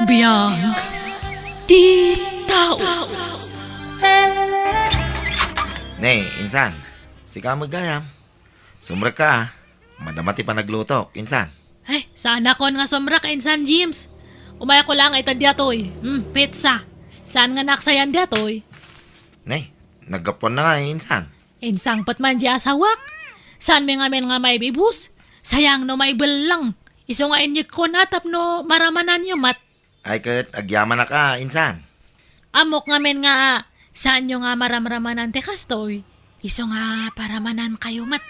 Biyag di tao. Nay, insan, sika magayam. Sumra ka, madamati pa nagluto, insan. Ay, sana kon nga sumra ka insan James. Umaya ko lang ita diyatoy. Pizza. Saan nga naksayan diyatoy? Nay, naggapon na nga, insan. Insang pat man di asawak. Saan mi nga men nga may bibus? Sayang no may belang. Iso nga inyik ko natap no maramanan nyo mat. Ay kat, agyaman na ka, insan. Amok nga men nga saan nyo nga maramramanan te kastoy. Iso nga paramanan kayo mat.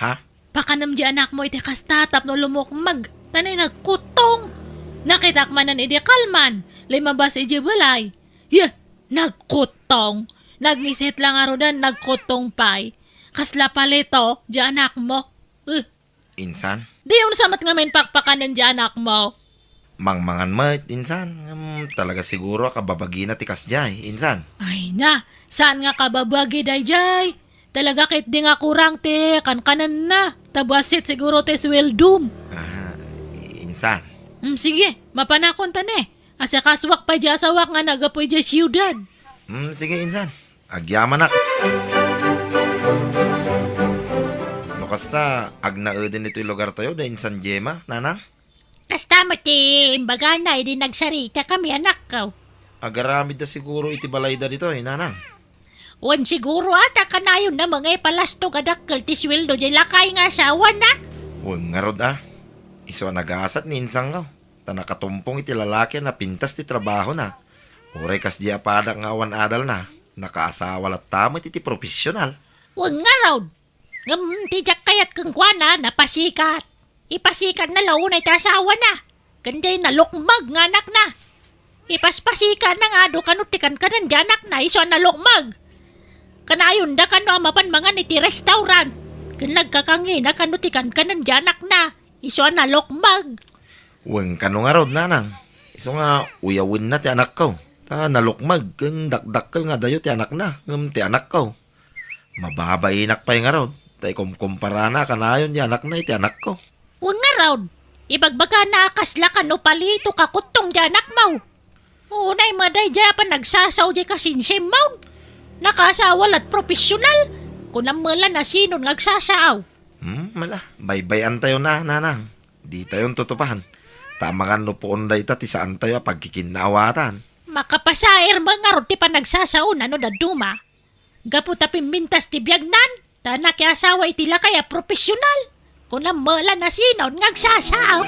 Ha? Pakanam di anak mo iti kastatap no lumukmag. Tanay nagkutong. Nakitakmanan iti kalman. Limabas iti balay. Yeah, nagkutong. Nagnisit lang arudan nagkutong pay. Kasla palito di anak mo. Insan? Di yung samat nga men pakpakanan di anak mo. Mangmangan mo, insan. Talaga siguro kababagi na tikas jay, insan. Ay na, saan nga kababagi dayjay? Talaga kit di nga kurang te, kankanan na. Tabasit siguro te sweldum. Insan. Sige, mapanakon ta ne. Asa kaswak pa di asawak nga nagapoy di siyudad. Sige, insan. Agyaman na. No kasta, agnaudin ito'y lugar tayo da insan Jema, nanang? Kasta mati, imbaga na, hindi nagsarita kami anak ko. Agaramid na siguro iti balay da dito, nanang. Wan siguro ata kanayon na mga ipalasto kadakkel ti sweldo di lakay nga asawa na. Huwag nga rod Iso nag-aasat ni insang ka. Ta nakatumpong iti lalaki na pintas ti trabaho na. Uray kas di apada nga awan adal na. Nakaasawa lat tamit iti profesional. Wan nga raw. Tijak kayat kang kwana napasikat. Ipasikat na launay ti asawa na. Ganday na lukmag nga anak na. Ipaspasikat na nga do kanutikan ka nan di anak na iso na lukmag. Kanayon da kano amapan mga iti restaurant. Nagkakangi na kanutikan ka nan di anak na. Iso na lukmag. Huwag ka nga rod, nanang. Iso nga uyawin na ti anak ko. Ta nalukmag, kung dakdakkel nga dayo ti anak na. Ti anak ko. Mababainak pa nga rod. Tay kumpara na kanayon ti anak na iti anak ko. Huwag nga raw. Ibagbaga na kasla ka no palito kakutong di anak mo. Unay maday di pa nagsasaw di kasinsim mo. Nakasawa at profesional. Kung namala na sinon ngagsasaw. Mala. Baybayan tayo na, nanang. Di tayong tutupahan. Tamangan no poon da ita ti saan tayo pagkikinawatan. Makapasair mga ron ti pa nagsasaw na no daduma. Gapu tapi mintas ti biyagnan. Tanak asawa itila kaya profesional. Kung namala na sinon ngagsasaw.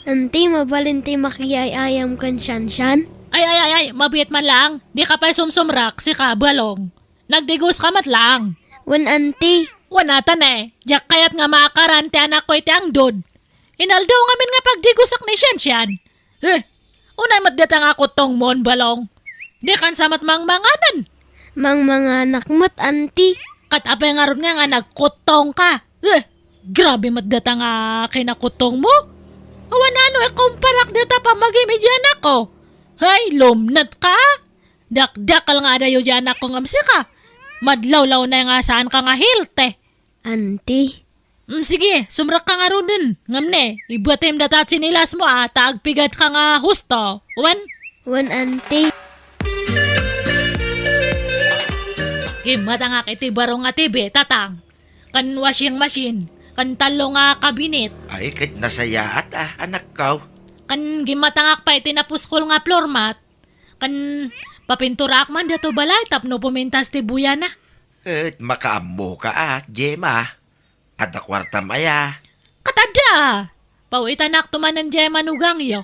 Anti, mabalinti makiyayayam kan siyan. Ay, mabiyat man lang. Di ka pa sumsumrak si kabalong. Nagdigos ka mat lang. Wan anti. Wanatan Diyak kayat nga makarante anak ko iti ang dod. Inaldaw ngamin nga pagdigusak ni siyan. Unay matdata nga kutong mon balong. Di kan samat mangmanganan. Mga anak mo't anti. Katapay nga ron nga nagkutong ka. Grabe matdata nga kinakutong mo. Awan ano kumparak data pa magimidyan ako. Hay, lumnat ka. Dakdakal nga dayo dyan ako ngamsi ka. Madlaw-law na nga saan ka nga hilte. Anti. Sige, sumrak ka nga ron din. Ngamne, ibatim datat sinilas mo taagpigat ka nga husto. Wan anti. Gimata nga kiti barong nga tibi, tatang. Kan washing machine, kan talo nga kabinet. Ay, kahit nasayaat anak ko. Kan gimatangak pa itinapuskol nga floor mat. Kan papinturak man dato balay tapno pumintas ti buya na. At makaambo ka Jema. At kwarta maya. Katada! Pauitanak tumanan dyan manugang yo.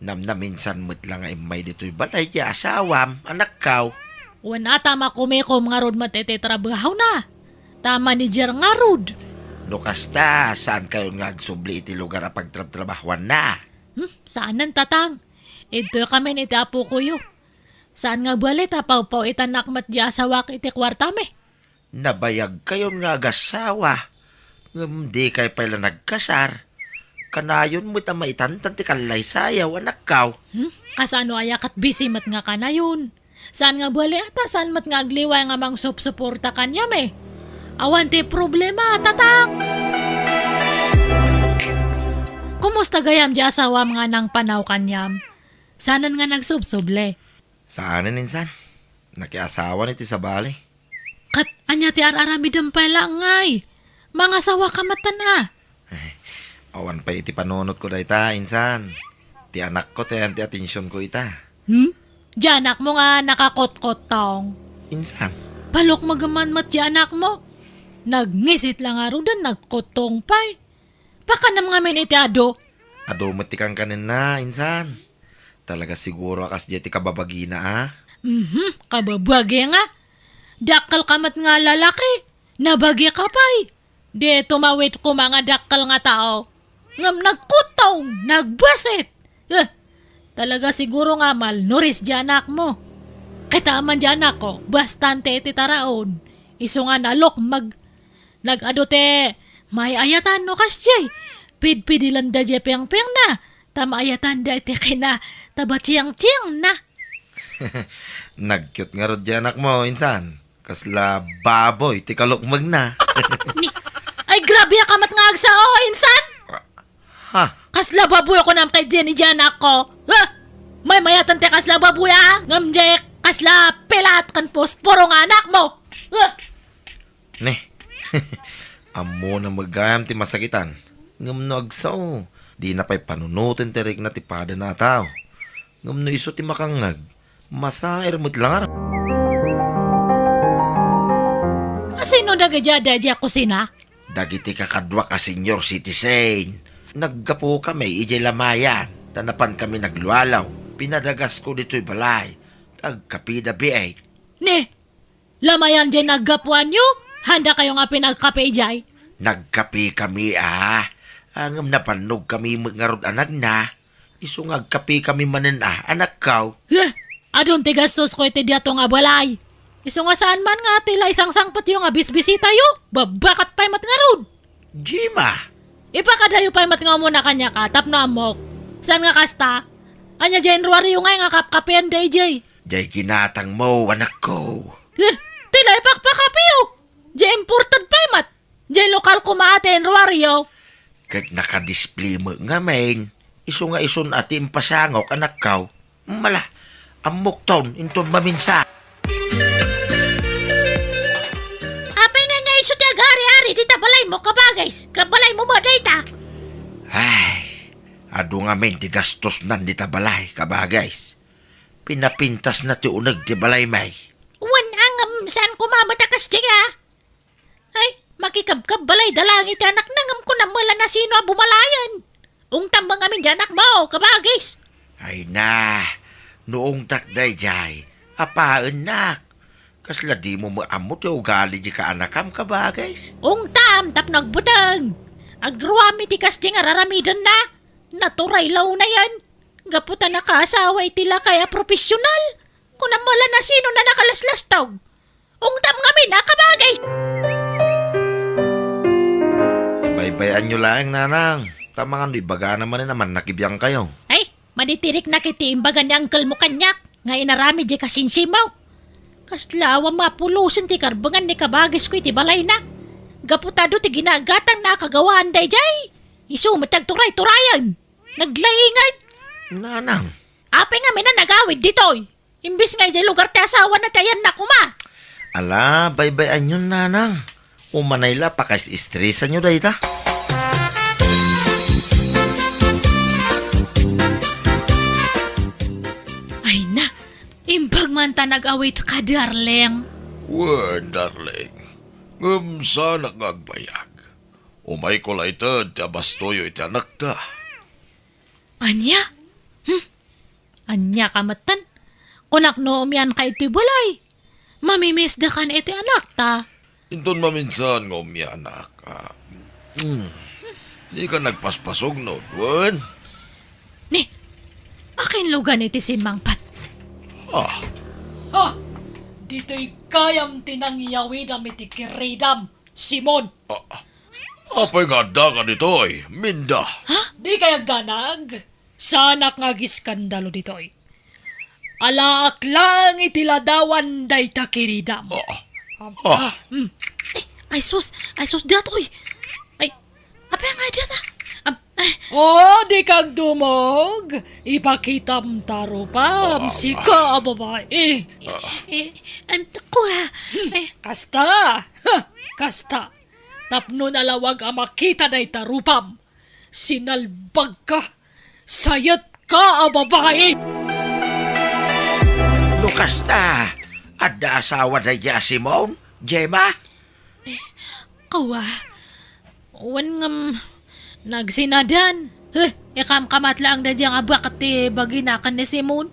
Namnaminsan mo't lang ay may dito'y balay di asawam, anak ko. Wana tama kumikom nga rod matete-trabahaw na. Tama ni Jer nga rod. No kasta, saan kayo nga agsubli iti lugar a pagtrabahuan na? Saan nan tatang? Ito kami ni tapo kuyo. Saan nga balit paw itanak mat di asawak iti kwarta me? Nabayag kayo nga agasawa. Di kayo pala nagkasar. Kanayon mo ta maitantan ti kalay sayaw, anak ko. Kasano ayakat busy mat nga kanayon. Saan nga bali ata saan mat nga agliway nga mang suporta kanya me? Awan ti problema, tatang! Kamusta gayam di asawa mga nang panaw kanyam? Sanan nga nagsubsuble. Saanin insan? Nakiasawa ni ti sa bali. Kat anya ti araramidam pala ngay. Mga sawa ka mata na. Awan pa iti panunot ko da ita, insan. Ti anak ko, ti atensyon ko ita. Di anak mo nga nakakot-kot taong. Insan, Palok magaman mat di anak mo. Nagngisit lang aro dan nagkotong pay. Baka na mga minitiado. adumot ti kang kanin na, insan. Talaga siguro akas di ti kababagina, ah. Kababagi nga. Dakal kamat nga lalaki. Nabagi ka pay. Di tumawit ko mga dakal nga tao. Ngam nagkutong, nagbasit. Talaga siguro nga malnuris di anak mo. Kitaman di anak ko, bastante iti taraon. Iso nga nalok nag-adote, may ayatan no kasyay. Pidpidilan da di piyang-piyang na. Tama ayatan da iti kina tabatsiyang-tsiyang na. Nag-cute nga rod di anak mo, insan. Kasla baboy, ti kalukmag na. Ay grabe kamat nga agsa o, insan. Ha? Kasla baboy ako nam kay Jenny di anak ko. May mayatan te kasla baboy ah. Ngam di kasla pelat kan posporo nga anak mo. Ne. Amo na magayam ti masakitan. Ngam no agsaw. Di na pa'y panunutin ti rik na ti pada na tao. Ngam no iso ti makangag. Masair mo't lang araw. Sino dagadya ko sina? Dagiti kakadwa ka senior citizen. Naggapo kami ijay lamayan. Tanapan kami naglualaw. Pinadagas ko dito'y balay. Tagkapida B8. Ni, lamayan dyan naggapuan nyo? Handa kayo nga pinagkape jay? Nagkapi kami ah. Ang napanog kami mga anak na. Iso ngagkapi kami manen ah. Anak kaw. Adun ti gastos ko iti diato nga balay. Iso nga saan man nga tila isang sangpat yung nga bisbisita yo. Babakat pa'y mat nga rod. Jima. Ipakadayo pa'y mat nga muna kanya ka. Tap na amok. Saan nga kasta? Anya January yung nga kapkapian day jay. Jay ginatang mo anak ko. Tila ipakpakapi yo. Jay imported pa'y mat. Jay lokal kumate January yo. Kag nakadisplay mo nga main. Iso nga ison ati impasangok anak kaw. Mala. Amok taon inton maminsa. Apay nga nga iso ti agari-ari di tabalay mo kabagays. Kabalay mo ba data? Ay. Ado nga men ti gastos nan di tabalay kabagays. Pinapintas na ti unag ti balay may. Wan ang saan kumamatakas diya? Ay, makikabkab balay dalangit anak nangam ko na mula na sino ang bumalayan. Ungtambang amin dyan anak mo, kabagis. Ay na. Noong takday jay. Apaan nak. Kasla di mo maamot yung ugali di ka anakam kabagays. Ungtam, tap nagbutang. Agruami ti kasting araramidan na. Naturay law na yan. Gaputan na kaasaway tila kaya profesional. Kung namala na sino na nakalaslastog. Ungtam kami na kabagay. Baybayan nyo lang nanang. Tamang ano ibaga naman nakibiyang kayo. Ay, manitirik na kiti imbagan ni uncle mo kanyak. Nga inarami di kasinsimaw. Kaslawa mapulusan ti karbangan ni kabagis ko iti balay na. Gaputado ti ginagatang nakagawaan day jay. Isu matagturay-turayan. Naglaingan. Nanang. Ape nga may na nagawid ditoy. Imbis nga jay lugar ti asawa na tayan na kuma. Ala, baybayan nyo nanang. Umanayla pa kays istresan nyo dahi ta. Ay na, imbag man ta nag-awit ka, darling. Wen, darling. Ngam sana ngagbayag. Umay ko la ito, tabastoyo iti anak ta. Anya? Anya kamatan? Kunak no umyan ka iti balay. Mamimiss da kan iti anak ta. Inton maminsan ng anak. Di ka nagpaspasog no, Wen? Ni, akin lugan iti simangpat. Ha! Dito'y kayam tinangyawidam iti kiridam, Simon. Apay nga da ka ditoy, Minda. Ha? Di kayag danag? Sanak nga giskandalo dito'y. Alaak lang itiladawan day ta kiridam. Ay sus datoy. Ay, apa nga data? Oh, di kag dumog. Ipakitam taro pa. Sika, babae. Ko ha. Kasta. Ha, kasta. Tapno nalawag ang makita na itarupam. Sinalbag ka. Sayat ka, babae. Lukas na. Adda asawa na niya Simon? Gemma? Kawa. Wan ngam nagsinadan. Ikam kamat lang na diyang abak at baginakan ni Simon.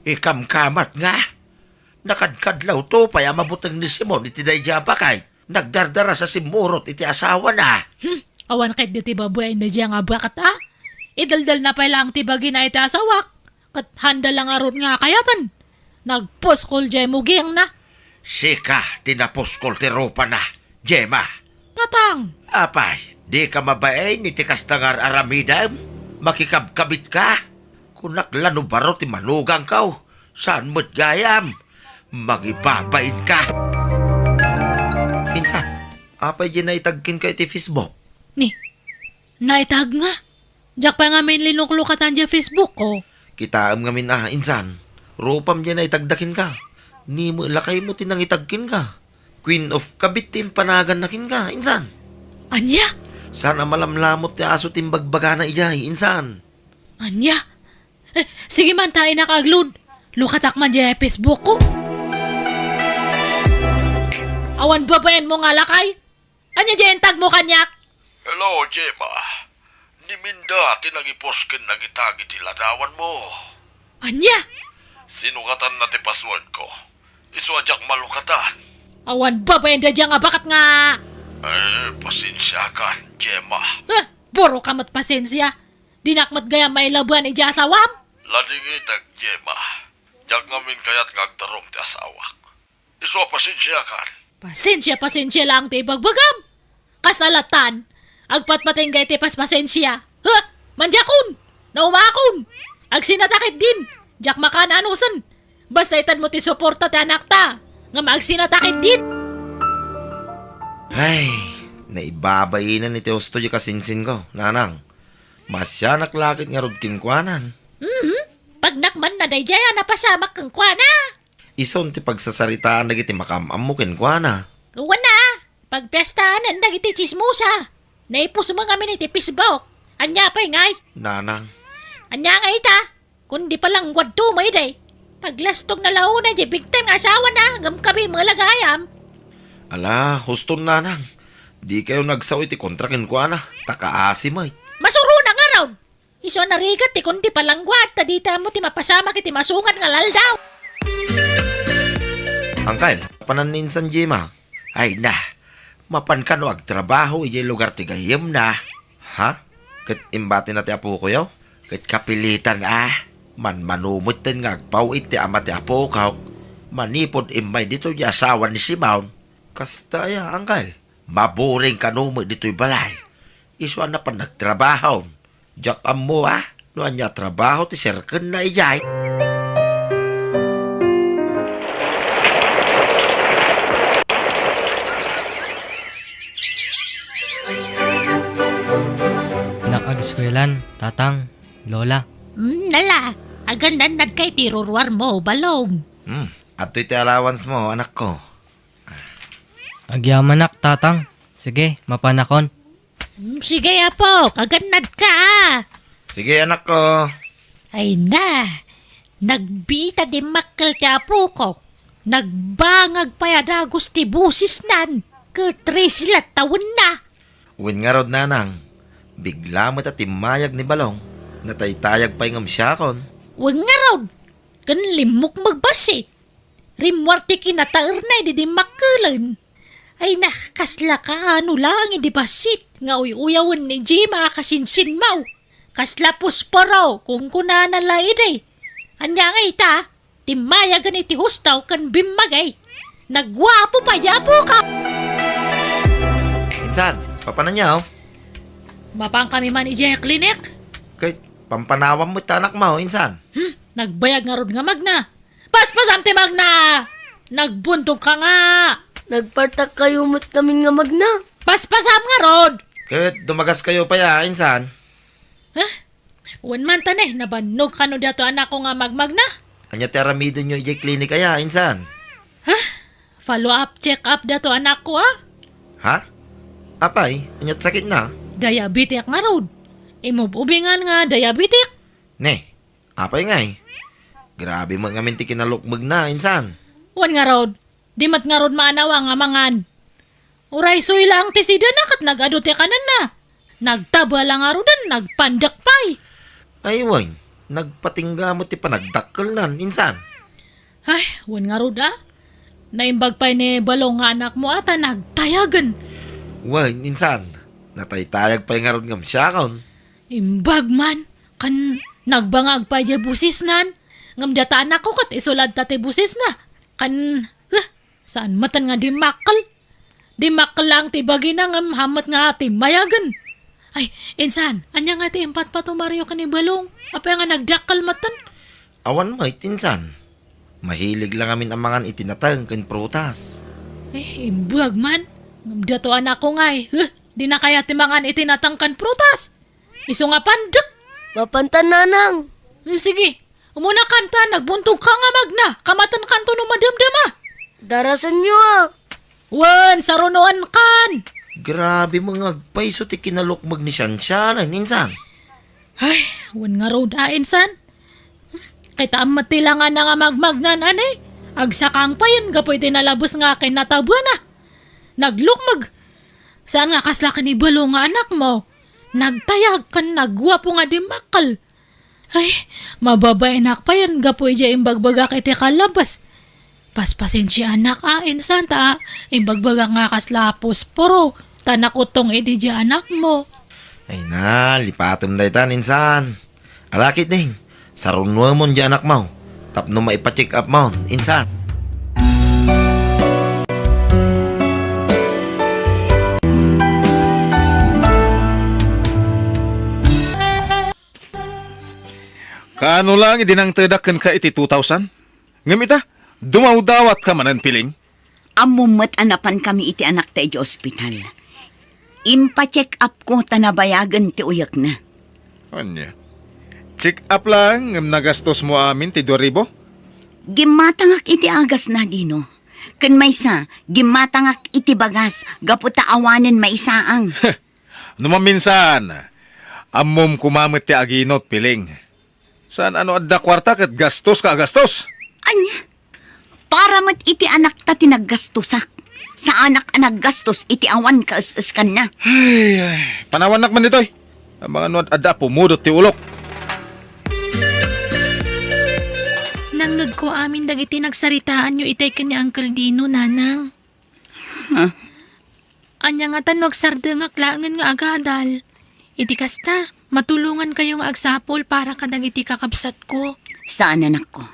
Ikamkamat nga. Nakadkadlaw to paya mabutang ni Simon iti dayja bakay. Nagdardara sa simurot iti asawa na. Awan kahit di babuay na diyang abak at idaldal na pa lang ti bagina iti asawak. Kat handa lang aron nga kayatan. Nagposkol diyay muging na. Sika, tinapos kol ti ropa na. Gemma. Tatang. Apay, di ka mabae ni ti kastangar aramidam? Makikabkabit ka? Kunak lano baro ti manugang kaw. Saan mo't gayam? Magibabain ka. Insan, apay dyan na itagkin ka iti Facebook. Ni, naitag nga. Diyak pa nga may linuklukatan dyan Facebook ko. Kitaam nga min insan. Rupam dyan na itagdakin ka. Ni mo lakay mo tinang itagkin ka. Queen of Kabit tim panagan nakin ka, insan. Anya? Sana malamlamot ti aso tim bagbaga na ijay, insan. Anya? Sige man tayo nakaglod. Lukatak man dyan Facebook ko. Awan babayan mo nga lakay. Anya dyan tag mo kanyak? Hello, Gemma. Ni Minda, tinagipos kin nagitagi ti ladawan mo. Anya? Sinukatan na ti password ko. Iswadyak malukatan. Awan babayan da dyan nga bakat nga. Pasensya ka, Gemma. Boro kamat pasensya. Dinakmat gaya may labuan ija asawam. Lading itag, Gemma. Diyak ngamin kayat ngagtarong ti asawak. Iswa pasensya ka. Pasensya lang ti bagbagam. Kasalatan. Agpatpating gay ti paspasensya. Manjakon. Naumakon. Agsinatakit din. Diyak makananusan. Basta itan mo ti suporta ti anak ta. Nga maagsinatakit din. Ay, naibabay na ni Teosto di kasinsin ko, nanang. Masya naklakit nga rod kinkwanan. Pag nakman na day jaya napasamak kang kwana. Ison ti pagsasaritaan na giti makamam mo kinkwana. Wana. Pag pestahanan na iti chismosa. Naipos mo kami ni ti Facebook. Anya pa'y ngay. Nanang, Anya nga ita. Kundi palang wadto may day. Paglastog na launa di bigtan nga asawa na. Ngam kami mga lagayam. ala, huston nanang. Di kayo nagsaw iti kontrakin kwa na. Takaasi mo. Masuro na nga raw. Iso narigat ti kundi palangwat. Tadita mo ti mapasamak iti masungan nga laldaw. Angkal, pananinsan Jima. Ay na, mapan ka no agtrabaho ijay lugar ti gayem na. Ha? Kat imbati na ti apo ko yaw? Kat kapilitan manumot ten nga agpaw iti ama ti apo kaw. Manipod imay dito di asawa ni Simon. Kasta ya, angkal. Maburing kanumot dito'y balay. Iso na pa nagtrabaho. Diyak mo no anya trabaho ti serken na ijay. Nakag-eskwelahan, tatang, lola. Nala. Agandan nad kay tirurwar mo, balong. At iti allowance mo, anak ko. Agyamanak, tatang. Sige, mapanakon. Sige apo, kaganad ka. Sige, anak ko. Ay na. Nagbita di makkel ti apo ko. Nagbangag pa yada gusti busis nan. Katri sila tawon na. Uwin nga rod, nanang. Bigla mo timayag ni Balong. Nataytayag pa yung amsyakon. Huwag nga raw. Kan limok magbasit. Rimwarti kinataer na di makkelan. Ay na, kasla ka ano lang hindi basit. Nga uyawan ni Jima kasinsin mau. Kasla pusparaw kung kunana laide. Anya nga ita, timayagan iti hustaw kan bimmagay. Nagwapo pa yapo ka. Insan, papanan niya, oh. Mapang kami man ijay klinik. Kay, pampanawam mo tanak mo, insan. Nagbayag nga ron nga magna. Paspasam ti magna. Nagbuntog ka nga. Nagpartak kayo mo't namin nga magna. Paspasam nga ron. Kahit dumagas kayo pa ya, insan. Wan man tanay, nabanog ka no dato anak ko nga magmag na. Anya ti aramido nyo ijay klinik kaya, insan? Follow up, check up dato anak ko Ha? Apay, anyat sakit na? Diabetic nga rod. Imububingan nga diabetic. Ne, apay ngay. Grabe mga minti kinalukmag na, insan. Wan nga rod. Di mat nga rod maanawa nga mangan. Uray soy lang ti sida na kat nag-adote kanan na. Nagtaba lang nga rodan, nagpandak pay. Ay, wang, nagpatingga mo ti panagdakkel nan, insan. Ay, wan nga rod Naimbag pay ni balong nga anak mo ata nagtayagan. Wang, insan. Nataytayag pa nga ron ngam siya kaon. Imbag man, kan nagbangag pa dya busis nan. Ngam data anak ko kat isulad tate busis na. Kan, saan matan nga di makal? Di makal lang ti bagi na ngam hamat nga ti mayagan. Ay, insan, anya nga ti impat pa tumaryo ka ni balong. Apa nga nagdakal matan? Awan mo, insan. Mahilig lang amin ang mga itinatang kan prutas. Imbag man. Ngam dato anak ko nga di na kaya ti mga itinatangkan prutas. Iso nga pandak. Mapantan nanang. Sige, umuna kanta, nagbuntog ka nga magna. Kamatan kanto no madamdama. Darasan nyo Wan, sarunoan kan. Grabe mga agpaiso ti kinalukmag ni Shanshanan, insan. Ay, wan nga road insan. Kita matilangan na nga magmagnan anay. Agsakang pa yan, gapoy tinalabos nga kinatabuan na. Naglukmag. Saan nga kasla ka ni balo nga anak mo? Nagtayag kan nagwapo nga di makal. Ay, mababay anak pa yan, gapoy dya imbagbaga kiti kalabas. Paspasin siya anak insan ta. Imbagbaga nga kaslapos poro. Tanakutong edi dya anak mo. Ay na, lipatom da itan, insan. Alakit ding, sarunwa mo dyan anak mo. Tapno maipacheck up mo, insan. Kaano lang idinang tadakan ka iti 2,000? Ngamita, dumawdawat ka manan piling. Amumat anapan kami iti anak ta iti ospital. Impa-check up ko tanabayagan ti uyak na. Anya? Check up lang, ngam nagastos mo amin ti 2,000? Gimatangak iti agas na dino. Kan maysa, gimatangak iti bagas, gaputa awanen maisaang. Numaminsan, amom kumamit ti aginot piling. Saan ano adda kwarta kat gastos ka gastos? Anya? Para mat iti anak ta tinaggastusak. Sa anak gastos iti awan ka kan na. Ay, panawanak man ditoy. Ang mga nuad adda pumudot ti ulok. Nangag ko amin dagiti nagsaritaan nyo itay ka ni Uncle Dino, nanang. Anya nga tanong sardengak langan nga agadal. Iti kasta, matulungan kayong agsapol para kadang iti kakabsat ko. Saan anak ko?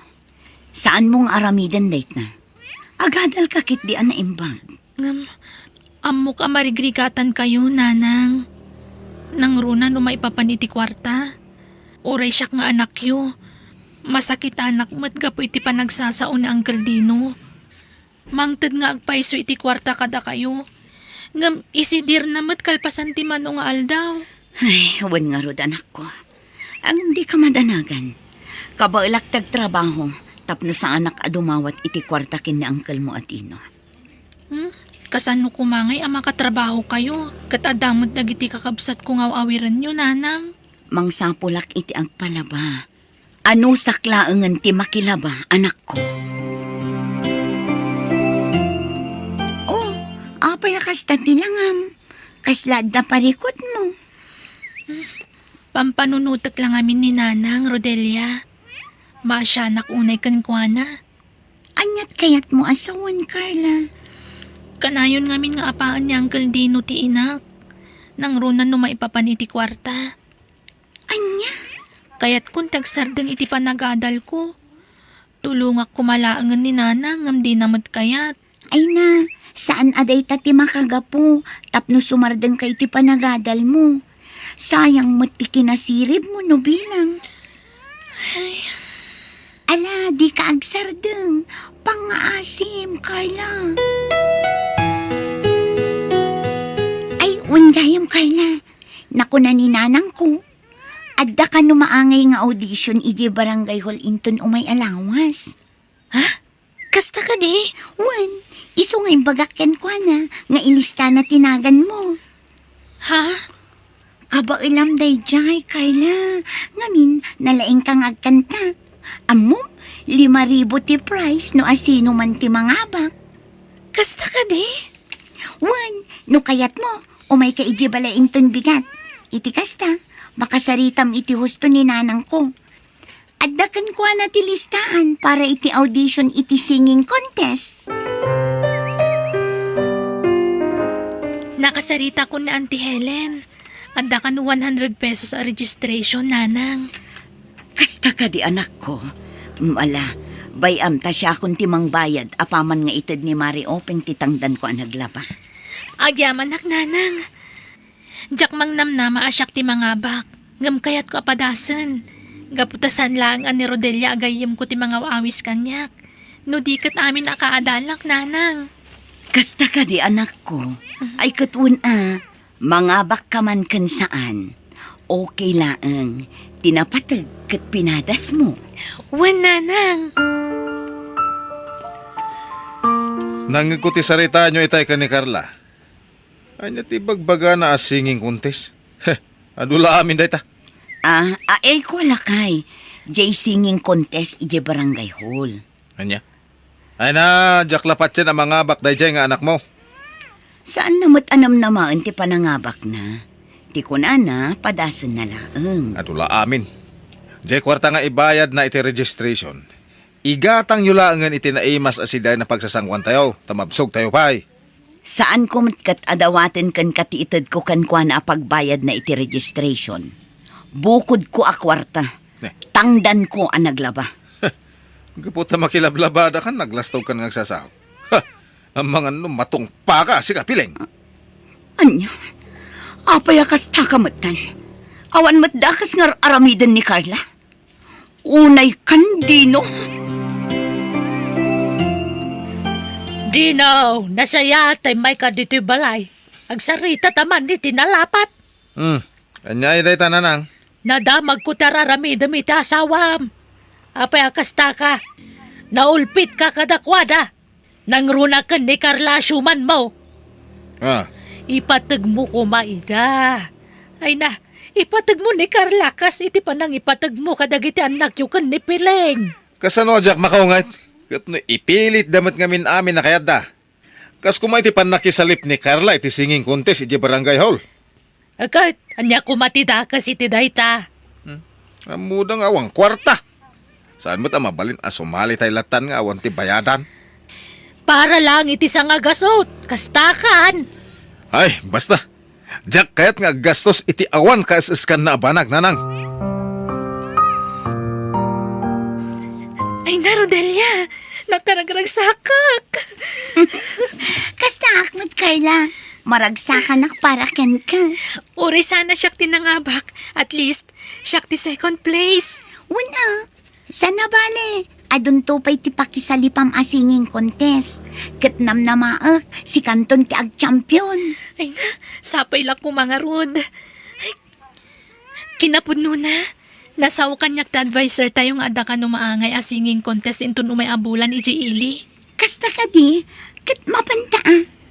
Saan mong aramidan date na? Agadal kakit di na imbag. Ngam, amok amarigrigatan kayo, nanang. Nang runa no maipapaniti kwarta. Oray siya nga anak yo. Masakit anak mat gapo iti panagsasao ni Uncle Dino. Mangted nga agpaiso iti kwarta kada kayo. Ngam isidir na mat kalpasan ti mano nga aldaw. Ay, wan nga rod anak ko. Ang di ka madanagan. Kabailak tagtrabaho, tapno sa anak adumawat iti kwarta kin ni Uncle mo at ino. Kasano kumangay ang makatrabaho kayo? Kat adamot dagiti kakabsat ko nga awiran nyo, nanang. Mangsapulak iti agpalaba. Ano saklaangan ti makilaba, anak ko? Oh, apay kasta tilangam. Kaslad na parikot mo. Pampanunutak lang amin ni Nanang, Rodelia. Maasyanak unay kankwana. Anyat kayat mo asawan, Carla. Kanayon ngamin nga apaan ni Uncle Dino ti inak. Nang runan no maipapaniti kwarta. Anya? Kaya't kung tagsardeng iti panagadal ko. Tulungak kumalaangan ni Nanang ngam di namat kayat. Ay na, saan aday tati makagapu, tapno sumardeng kay ti panagadal mo. Sayang mo't ti kinasirib mo no bilang. Ala, di ka agsardeng. Pangaasim, Carla. Ay, ungayam, Carla. Naku na ni nanang ko. Adda ka no maangay nga audition iti barangay hall inton umay alawas. Kasta ka di? Wan, iso nga imbagakyan ko na, nga ilista na tinagan mo. Ha? Kaba ilam day jay, Carla. Ngamin, nalaing kang agkanta. Amom, 5,000 ti price no asino man ti mangabak. Kasta ka di? Wan, no kayat mo, umay ka iti balaing ton bigat. Iti kasta, makasaritam iti husto ni nanang ko. Addakan ko na ti listaan para iti audition iti singing contest. Nakasarita ko na Auntie Helen. Anda ka no 100 pesos a registration, nanang. Kasta ka di anak ko. Mala, bayam ta siya akong timang bayad, apaman nga itad ni Mari Openg titangdan ko ang naglaba. Agyaman nak, nanang. Jak mang namnama asyak ti mga bak. Ngam kayat ko apadasan. Gaputasan lang ani Rodelia agayim ko ti mga awis kanyak. No di kat amin akaadalak, nanang. Kasta ka di anak ko. Ay katun mangabak ka man kan saan. Okay laang, tinapatag kat pinadas mo. Wan, nanang. Nangikuti sarita nyo itay ka ni Carla. Ay na ti bagbaga na as singing contest. Adula amin day ta. Ay ko lakay. Jay singing contest ije barangay hall. Anya? Ay na, jaklapat yan ang mga bakday dyan nga anak mo. Saan namat anam namaan ti panangabak na? Ti kunana, padasan na laang. Adula amin. Jay kwarta nga ibayad na iti registration. Igatang yulangan iti naimas asiday na pagsasangwan tayo. Tamabsog tayo pay. Saan ko matkat adawatin kan katiitad ko kan kwa na pagbayad na iti registration? Bukod ko akwarta. Tangdan ko ang naglaba. Kaputa makilablabada kan, naglastaw ka ng nagsasaw. Ang mga matong paka, sige, piling. Anya? Apayakas takamatan. Awan matdakas nga aramidan ni Carla. Unay kandino. Dino, nasaya tay may ka dito'y balay. Agsarita taman di tinalapat. Kanya iday tananang. Nadamag ko tararamidam iti asawam. Apay akasta ka. Naulpit ka kadakwada. Nangruna ka ni Carla Schumann mo. Ipatag mo ko maiga. Ay na, ipatag mo ni Carla kas iti panang ipatag mo kadagiti anak yu kan ni Piling. Kasano, Jack, makaungat? Kat no, ipilit damat ngamin amin na kayat da. Kas kumay ti panakisalip ni Carla iti singing contest iti barangay hall. Agad, anya kumatida kas iti dayta. Amudang awang kwarta. Saan mo't mabalin sumali tayo latan nga awan ti bayadan? Para lang iti sa nga gasot, kastakan. Ay, basta. Jack, kayat nga gastos iti awan kaasaskan na abanag, nanang. Ay na, Rodelia, nakaragsaksakak. Kasta akmat Carla. Maragsakan para ken ka. Uri sana siyak tinangabak. At least, siyak ti second place. Una, sana bale. Adun to pa'y ti pakisalipam a singing contest. Kat namnamaak, si Kanton ti ag-champion. Ay na, sapay lang ko mga rod. Ay, kinapudno na. Nasaw kanyak ta advisor tayo nga ada ka no maangay a singing contest intun umay abulan iji ili. Kasta ka di, kat mapanta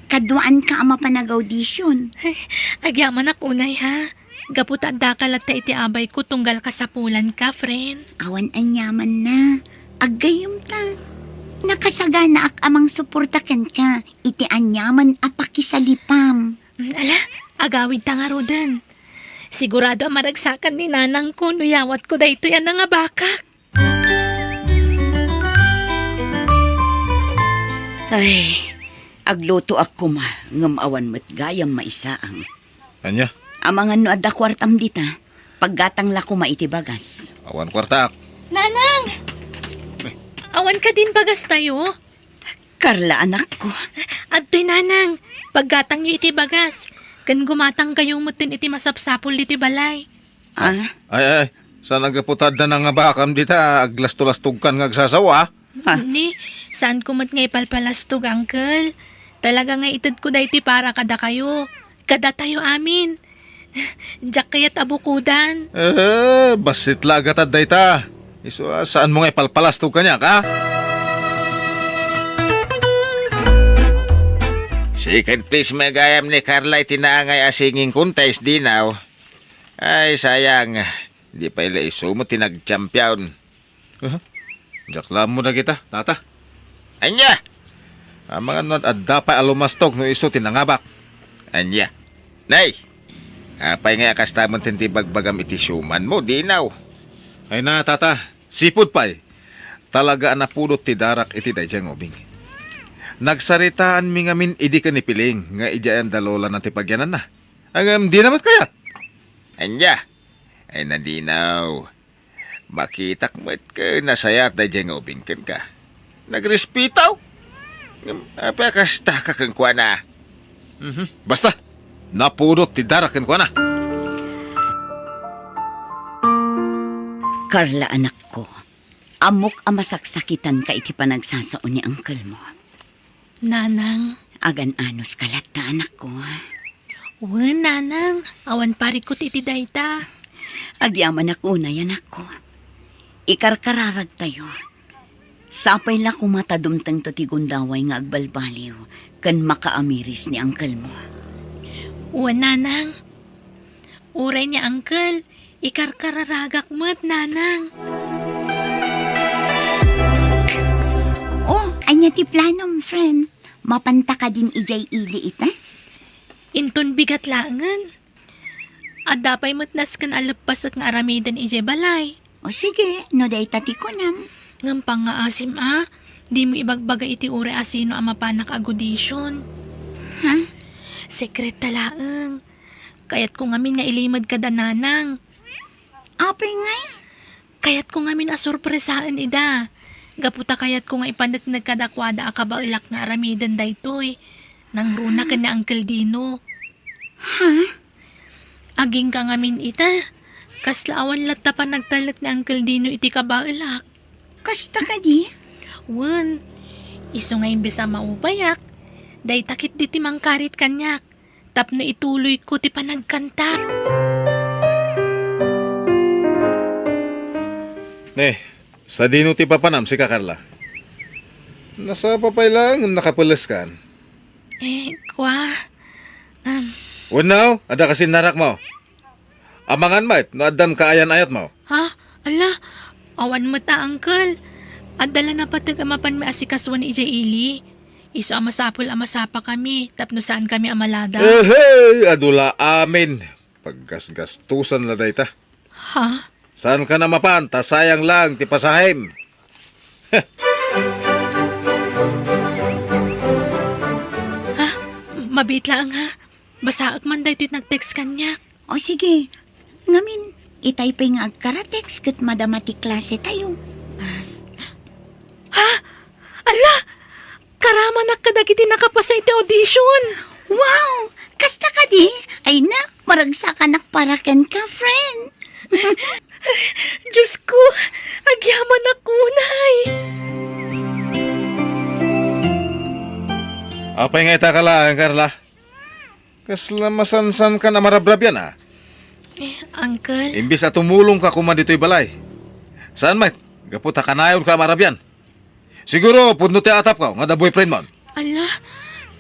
Kaduaan ka ama pa nag-audition. Ay, agyaman ak unay ha. Gaput adda ka latta iti abay ko tunggal ka sa pulan ka, friend. Awan anyaman na. Aggayom ta. Nakasagana ak amang suportakan ka. Iti anyaman apakisalipam. Ala, agawid ta nga rodan. Sigurado maragsakan ni nanang ko nuyawat ko dayto yan nga bakak. Ay, agluto ako ngam awan mat gayam maisaang. Anya? Amangan no adda kwartam dita. Paggatang la ko maitibagas. Awan kwarta. Nanang! Awan ka din bagas tayo? Carla, anak ko. Adto'y nanang, paggatang nyo iti bagas. Kan gumatang kayong mutin iti masapsapol iti balay. Ay, saan nagaputad na nga bakam dita, aglas-tulastog kan nga agsasawa? Ni, saan kumat nga ipalpalastog, uncle? Talaga nga itad ko da iti para kada kayo. Kada tayo amin. Diyak kayat abukudan. Basit lagatad dayta. Iso, saan mo nga ipalpalastog kanya ka? Second place magayam ni Carla itinaangay asinging contest dinaw. Ay, sayang. Di pa ila iso mo tinag-champion. Jaklam mo na kita, tata. Anya! Ang mga nun at dapat alumastog no iso tinangabak. Anya! Nay! Apay nga kastamon tintibagbagam iti syuman mo, dinaw. Ay na, tata. Sipod pa'y. Talaga napulot ti darak iti dayjang ubing. Nagsaritaan mi ngamin idi ka ni piling nga ijayan dalola ng tipagyanan na. Ang di naman kayat. Anya, ay nadinaw. Makitak mo't ka nasayat dayjang ubing ken ka. Nagrespitaw. Apa kasta ka kang kwa na. Basta, napulot ti darak ken kwa na. Carla, anak ko, amok amasaksakitan ka iti panagsasaon ni uncle mo. Nanang, Agan-anos kalat na anak ko. wen nanang, awan pari ko titi dayta. Agyaman ako na yan ako. Ikarkararag tayo. Sapay la kumatadumtang to ti gundaway nga agbalbaliw kan makaamiris ni uncle mo. Wen nanang, uray niya uncle, ikarkararagak mo't nanang. Oh, anya ti planom, friend. Mapanta ka din ijay ili ita? Inton bigat langan. At dapay matnas kan alagpasak nga aramidan ije balay. O sige, no day tati ko nam. Ngampang nga asim di mo ibagbaga iti ure asino ang mapanak agudisyon. Ha? Sekret talaang. Kayat ko ngamin nga ilimad ka dananang. Apay ngay? Kayat ko ngamin asurpresaan ida. Gaputa kayat ko nga ipanat nagkadakwada akabailak nga aramidan daytoy. Nang runa ka na Uncle Dino. Ha? Aging ka ngamin ita. Kaslaawan latta pa nagtalak ni Uncle Dino iti kabailak. Kasta ka di? Wen, iso nga imbes ang maupayak. Day takit di ti mangkarit kanyak. Tapno ituloy ko ti panagkanta. Sa dino ti papanam si Carla. Nasa papay lang, nakapulas kan. Kwa? Unaw, ada kasi narak mo. Amangan mait, no adan kaayan-ayat mo. Ha? Ala, awan mo ta, Uncle. At dala na patag amapan may asikaswan ni Ija Ili. Iso amasapol amasapa kami. Tapno saan kami amalada. Hey, adula amin. Paggasgastusan na dayta. Ha? Saan ka na mapanta? Sayang lang, ti pasahim. Mabit lang ha. Basaak man dahi ito't nag-text kanyak. O sige, ngamin, itay pa nga agkaratex kat madamati klase tayo. Ala! Karama na kadagiti nakapasa iti audition. Wow! Kasta ka di? Ay na, maragsakan paraken ka, friend. Diyos ko, agyaman na kunay. Apay nga ita ka lang, Carla. Kasla masansan ka na marabrab yan, ha? Uncle, Imbis na tumulong ka kuma dito'y balay. Saan, mate? Gaputa ka na yun ka marabyan. Siguro, pudno ti atap ka, nga da boyfriend mo. ala,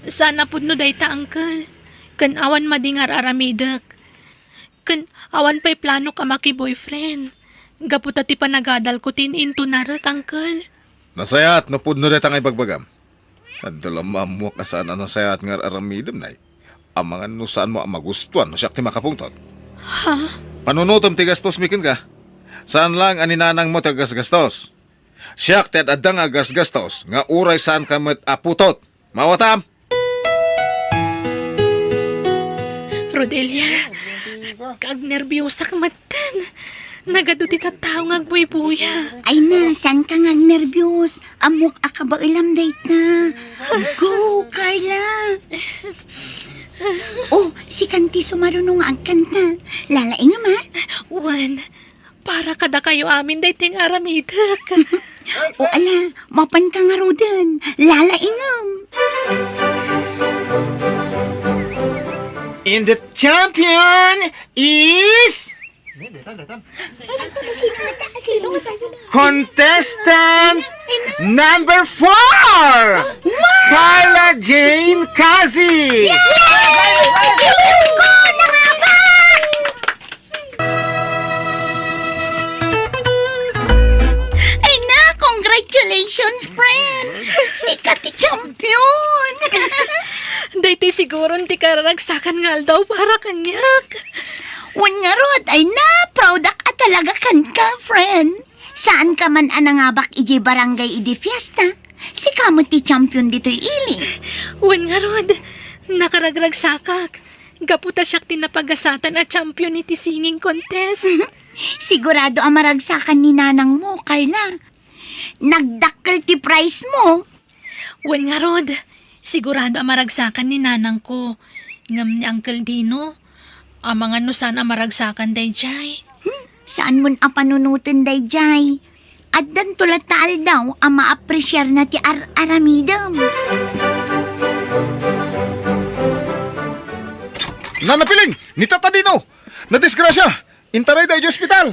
sana pud no dayta, Uncle. Kan awan madingar aramidak. Kan awan pa'y plano ka maki-boyfriend. Gaputa ti panagadal ko into narak, Uncle. Nasayat, no pudno dito nga ibagbagam. At dalamam mo ka saan ang nasayat nga aramidam na amangan no saan mo ang magustuhan no siyak ti makapungtot. Ha? Panunutom ti gastos mikin ka. Saan lang aninanang mo ti gasgastos? Siyak ti adang gasgastos nga uray saan ka met aputot. Mawatam! Rodelia, kag nervyosa ka matan. Nagado ti tattao nga agbuy-buya. Ay na, saan ka nga nervyos? Amok akaba ilam date na. Go, Carla! Oh, si Kanti sumarunong ang kanta. Lalaing ma. Wan, para kada kayo amin day ting aramidak. O ala, mapan ka nga rodan. Lalaingam. And the champion is... Contestant number 4! Carla Jane Kazi! Ay na, congratulations, friend! Sikat ti champion! Dahiti siguro ti karagsakan nga daw para kanyak. Wan nga rod, ay na, proud ka talaga kan ka, friend. Saan ka man anangabak iji barangay iji fiesta? Si kamo ti champion dito'y ili. Wan nga rod, nakaragragsakak. Gaputa siyak tinapagasatan at champion iti singing contest. Sigurado ang maragsakan ni nanang mo, Carla. Nagdakkel ti price mo. Wan nga rod, sigurado ang maragsakan ni nanang ko. Ngam ni Uncle Dino, ang mga no sana maragsakan day jay. Saan mo panunutin day jay? At dan tulat taal daw ang maapresyar na ti aramidam. Nanapiling! Ni Tata Dino! Nadisgrasya! Intaray dahi di ospital!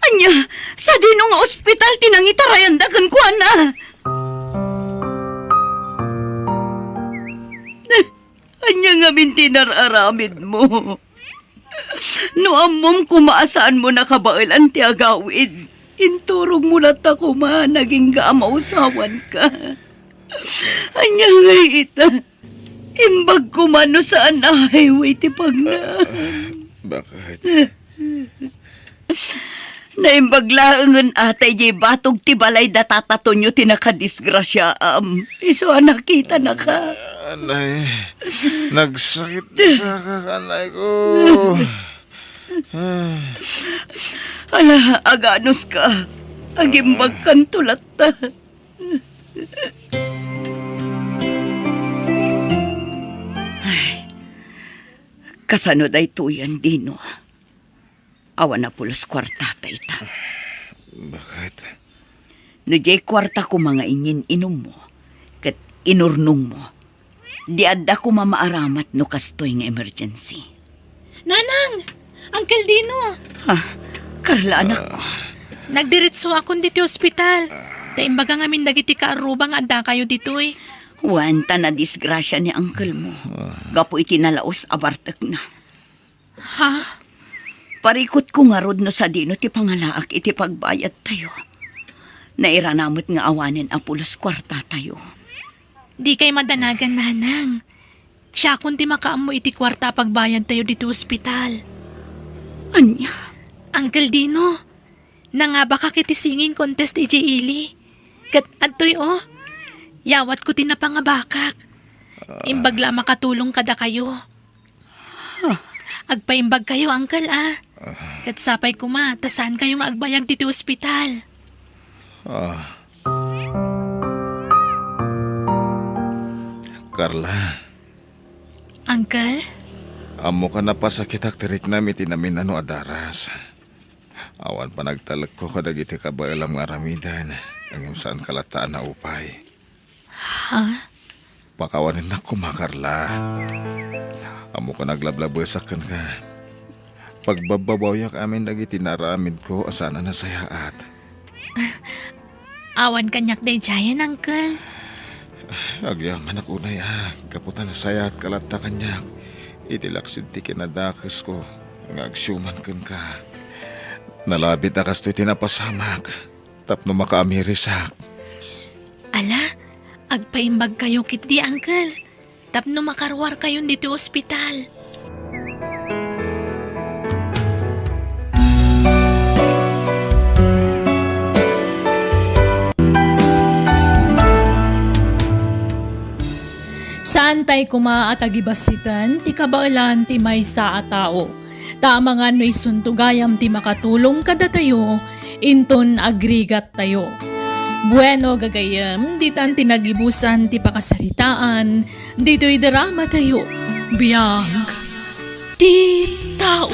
Anya, sa dino nga ospital tinangitarayan dagan ko na. Anya nga mintinararamid mo. No amom kumaasaan mo nakabailan ti agawid. Inturog mo lat ako ma, naging gaamausawan ka. Anya nga ita. Imbag kumano saan na highway ti pagna. Bakit? Naimbaglaangan atay di batog ti balay datatato nyo tinakadisgrasya Iso nakita na ka. Anay, nagsakit sa kakanay ko. Ala, aganos ka. Agimbag kan tulat ta. Ay, kasano day tuyan, Dino? Awa na pulos kwarta ita. Bakit? No jay kwarta ko mga inyin inom mo. Kat inurnong mo. Di adda ko mamaaramat no kastoy nga emergency. Nanang! Uncle Dino! Ha? Karla, anak ko. Nagdiretso akong dito ospital. Daimbaga nga min dagiti kaarubang adda kayo ditoy. Wanta na disgrasya ni uncle mo. Gapo itinalaos abartek na. Ha? Parikot ko nga rod no sa dino ti pangalaak iti pagbayad tayo. Nairanamot nga awanin ang pulos kwarta tayo. Di kay madanagan, nanang. Siya kung di makaamo iti kwarta pagbayad tayo dito ospital. Anya? Uncle Dino, nangaba ka kiti singing contest iti ili. Kat adtoy yawat ko tinapangabakak. Imbagla makatulong kada kayo. Agpaimbag kayo, uncle Kat sapay kuma, tasaan kayo nga agbayag dito ospital. Carla, Uncle? amo ka na pa sakit aktirik namin tinamin ano adaras. Awan pa nagtalag ko kadagiti kabailam nga aramidan. Ang saan kalataan na upay. Ha? Pakawanin na ko, Carla. Amo ka naglablabesakan ka. Pagbabawayak amin dagiti naramid ko asana na sayaat. Awan kanyak day jayan, uncle. Agyang anak unay kaputan na sayaat kalata kanyak. Itilaksid ti kinadakas ko. Ang agsyuman kan ka. Nalabit akas ti tinapasamak. Tapno makaamirisak. Ala, agpaimbag kayo kit di, uncle. Tapno makarwar kayo dito ospital. Saan tay kuma at agibasitan, ti kabailan ti may sa atao. Tama nga no'y suntugayam ti makatulong kada tayo, inton agrigat tayo. Bueno gagayam, ditan tinagibusan ti pakasaritaan, dito'y drama tayo, biyag ti tao.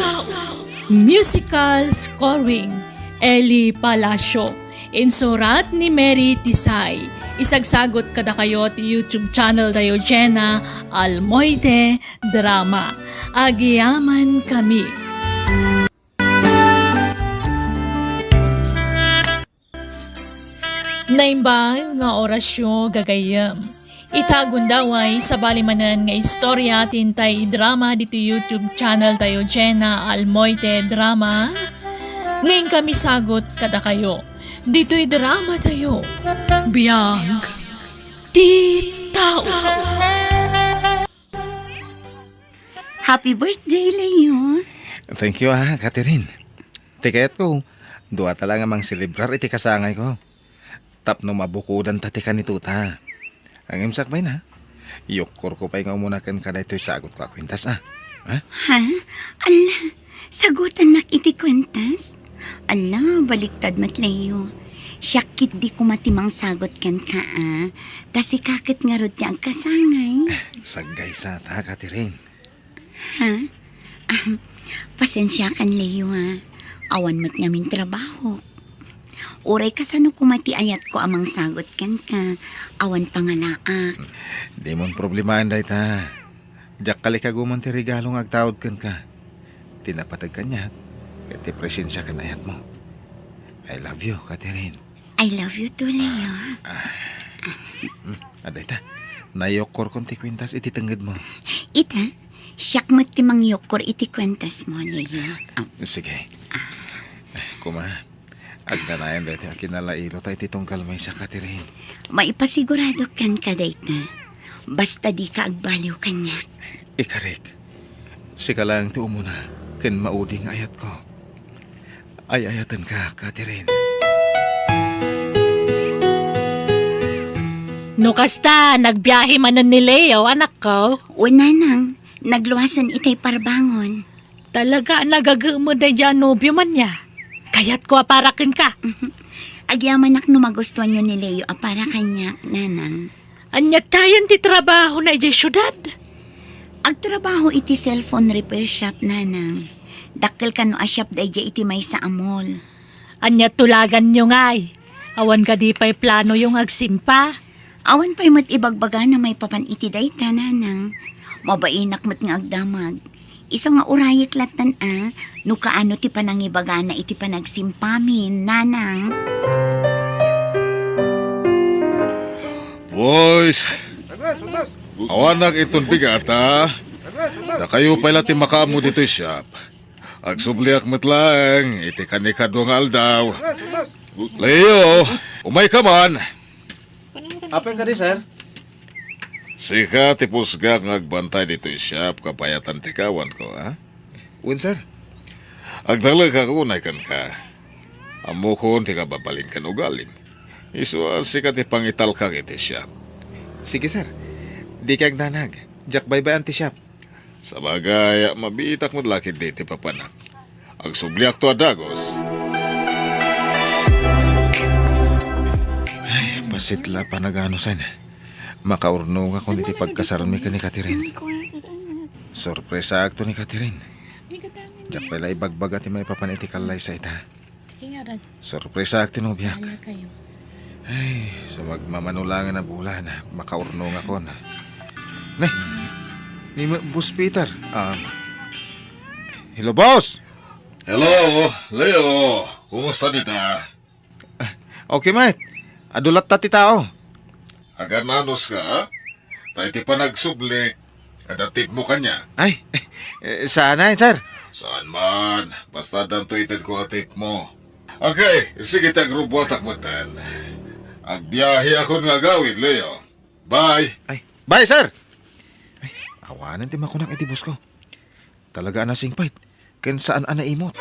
Musical scoring, Eli Palacio, insurat ni Mary Tisay, Isagsagot kada kayo ti YouTube channel tayo Jenna Almoite Drama. Agiyaman kami. Naimbang nga orasyon gagayam. Itagon daway sa balimanan nga istorya tintay drama dito YouTube channel tayo Jenna Almoite Drama. Ngayon kami sagot kada kayo. Dito'y drama tayo. Biyag. Titaw. Happy birthday, Leo. Thank you Catherine. Tikayat ko, duwa talang amang celebrar iti kasangay ko. Tapno mabukudan tatika ni tuta. Ang imsak ba na? Yukor ko pa yung umunakan ka na ito'y sagot ko akwintas Ha? Ha? Ala, sagutan nak iti kwentas? Ala, baliktad mat, Leo. Syakit di ko matimang sagot kan ka, Kasi kakit nga rod niya ang kasangay. Saggay sa ta, Catherine. Ha? Pasensya kan, Leo, Awan mat ngamin trabaho. Uray kasano kumati ayat ko amang sagot kan ka. Awan pangalaak. Di mon problemahan day ta. Jak kali ka guman ti regalong agtawad kan ka. Tinapatag ka niya. Kaya ti presensya ka na ayat mo. I love you, Catherine. I love you too, Leo. Aday ta. Nayokor kong ti kwintas iti tanggad mo. Ita, siyak mat ti mangyokor iti kwentas mo, Leo. Sige. Kuma. Agdanayan day ti akinalailo tayo titong kalmay sa Catherine. Maipasigurado kan ka, dayta. Basta di ka agbaliw kanya. Ikarik. Sika lang ti umuna. Ken mauding ayat ko. Ay ayatan ka, Catherine. No kasta, nagbiyahe manan ni Leo, anak ko. Una nang, nagluwasan itay parbangon. Talaga nagagamo da dyan nobyo man niya. Kaya't ko aparakin ka. Agyaman ak numagustuhan nyo ni Leo para kanya, nanang. Anyag tayan ti trabaho na dyan syudad. Agtrabaho iti cellphone repair shop, nanang. Dakkel ka no a shop da iti may sa amol. Anyag tulagan nyo ngay. Awan ka di pa'y plano yung agsimpa. Awan pa'y mat ibagbaga na may papan iti dayta, nanang. Mabainak mat nga agdamag. Isa nga urayik latan no kaano ti panangibaga na iti panagsimpamin, nanang. Boys, awanak itong bigat na kayo pala ti makamu dito shop. Agsubliak matlang, iti kanikadwa nga aldaw. Leo, umay ka man. Apa ka di, sir? Sika ti pusga nga agbantay dito shop kapayatan ti kawan ko, Win, sir. Agdala ka kunay kan ka. Amo kon ti kababalin kan ugalim. Isu sika ti pangital ka iti shop. Sige, sir. Di kag nanag. Jak bye-bye anti shop. Sa bagay, mabiitak mo lakit diti papanak. Agsubliak to adagos. Ay, pasitla pa nagano sana. Makaurno nga kung iti pagkasaran mi ka ni Catherine. Sorpresa akto ni Catherine. Jak pala ibagbaga ti may papan iti kalay sa ita. Sorpresa akti no biyak. Ay, sa magmamanulangan na bulan, makaurno nga ko na. Ni Boss Peter. Hello, boss! Hello, Leo. Kumusta dita? Okay, mate. Adulat ta ti tao. Agananos ka, tayo ti panagsubli. Adatip mo kanya. Ay, sana yun, sir. Saan man, basta dantuited ko atip mo. Okay, sige tagrubuatak matan. Agbiyahe ako nga gawin, Leo. Bye! Ay, bye, sir! Ay, awanan ti makunak iti boss ko. Talaga na singpait. Ken saan ana imot.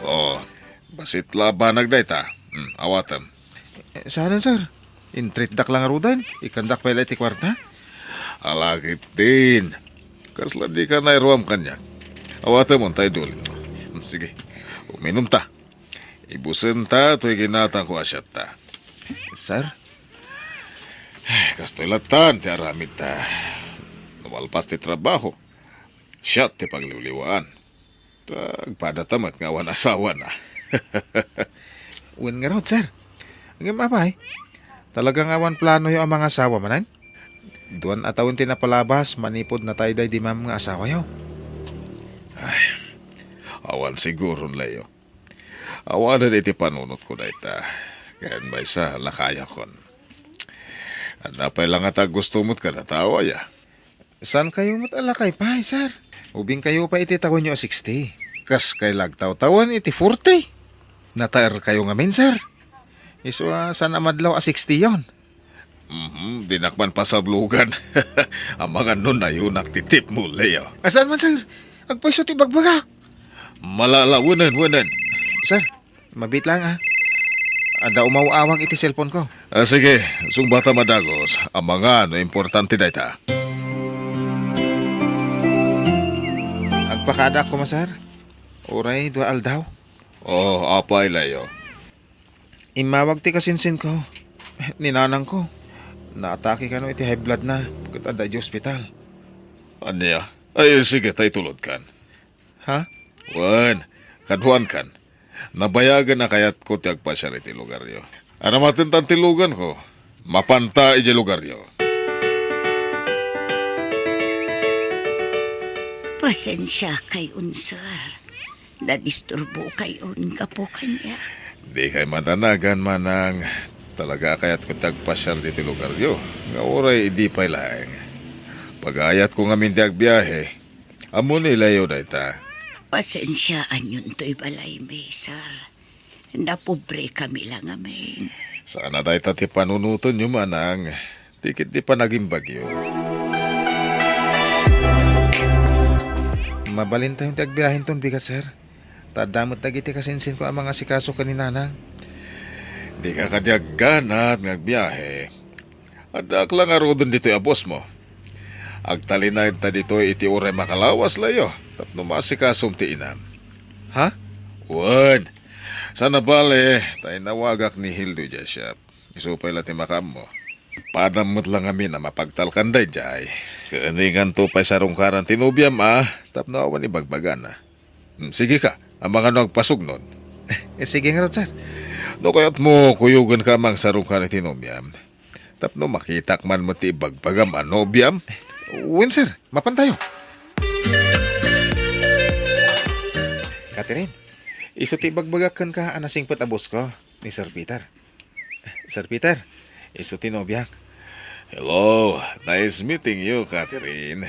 Oh, basit labanag day ta. Awatan. Saanan, sir? Intritdak lang arudan? Ikandak pala iti kwarta? Alakit din. Kasla di ka nairuam kanya. Awatan mo tayo dulin. Sige, uminom ta. Ibusin ta, to'y ginatang ko asyat ta. Sir? Kasto'y latan, ti aramid ta. Nawalpas ti trabaho. Siyat ti pagliwliwaan. Tagpadatamat nga wan asawa na. Uwan nga raw, sir. Ang mapay. Talagang awan plano yung ang mga asawa manan. Duwan atawon tinapalabas, manipod na tayo di mam nga asawa yo. Awan siguro, Leo. Awan na iti panunot ko na ita. Kaya may sa lakaya kon. At napay lang ata gusto mo't ka na tao, ya. Saan kayo matalakay pa, sir? Ubing kayo pa iti taon nyo 60. Kas kay lagtaw-tawan iti 40. Nataer kayo ngamin, sir. Iso saan amadlaw 60 yon? Dinakman pa sa blugan. Ang mga nun na yun nagtitip mo, Leo. Asan man, sir? Agpaiso ti bagbagak. Malalawunan. Sir, mabit lang Ada umawawag iti cellphone ko. Sige, sumbata madagos. Ang mga importante na ita. Agpakada ko, sir. Oray, dua aldaw. Apay, Leo. Imawag ti kasinsin ko. Ninanang ko. Naatake ka no iti high blood na. Pagkat ada di hospital. Anya? Ay, sige, tayo tulod kan. Ha? Wan, kaduan kan. Nabayagan na kayat ko ti agpasyal iti lugar yo. Ano matintan ti lugan ko? Mapanta iti lugar yo. Pasensya kay unsar. Nadisturbo kayo ka po kanya. Di kay matanagan manang talaga kayat ko tagpasyal diti lugar yo. Nga oray di pay laeng. Pag-ayat ko nga minti agbiyahe, amo nilayo na ita. Pasensyaan yun to'y balay, Maysar. Napobre kami lang amin. Sana dahi ti panunuton nyo manang. Tikit di pa naging bagyo. Mabalin tayong tagbiyahin ton bigat, sir. Tadamot nagiti kasinsin ko ang mga sikaso kaninanang. Di ka kadyagganat ngagbiyahe. Adak lang arodon dito yung boss mo. Agtalinay ta dito iti uray makalawas layo. Tapno masikasong ti inam. Ha? Wan. Sana bale, tayo nawagak ni Hildo dyan siya. Isupay lati makam mo. Padamot lang amin na mapagtalkanday jay. Kaningan to pa'y sarungkaran tinubyam tapno awan ibagbagan Sige ka, ang mga nagpasog nun. Sige nga, sir. No kayat mo kuyugan ka mang sarungkaran tinubyam. Tapno makitak man mo ti ibagbagam anobyam. Win, sir. Mapan tayo. Catherine, iso ti bagbagakan ka anasingpet abos ko ni Sir Peter. Sir Peter, iso ti nobyak. Hello, nice meeting you, Catherine.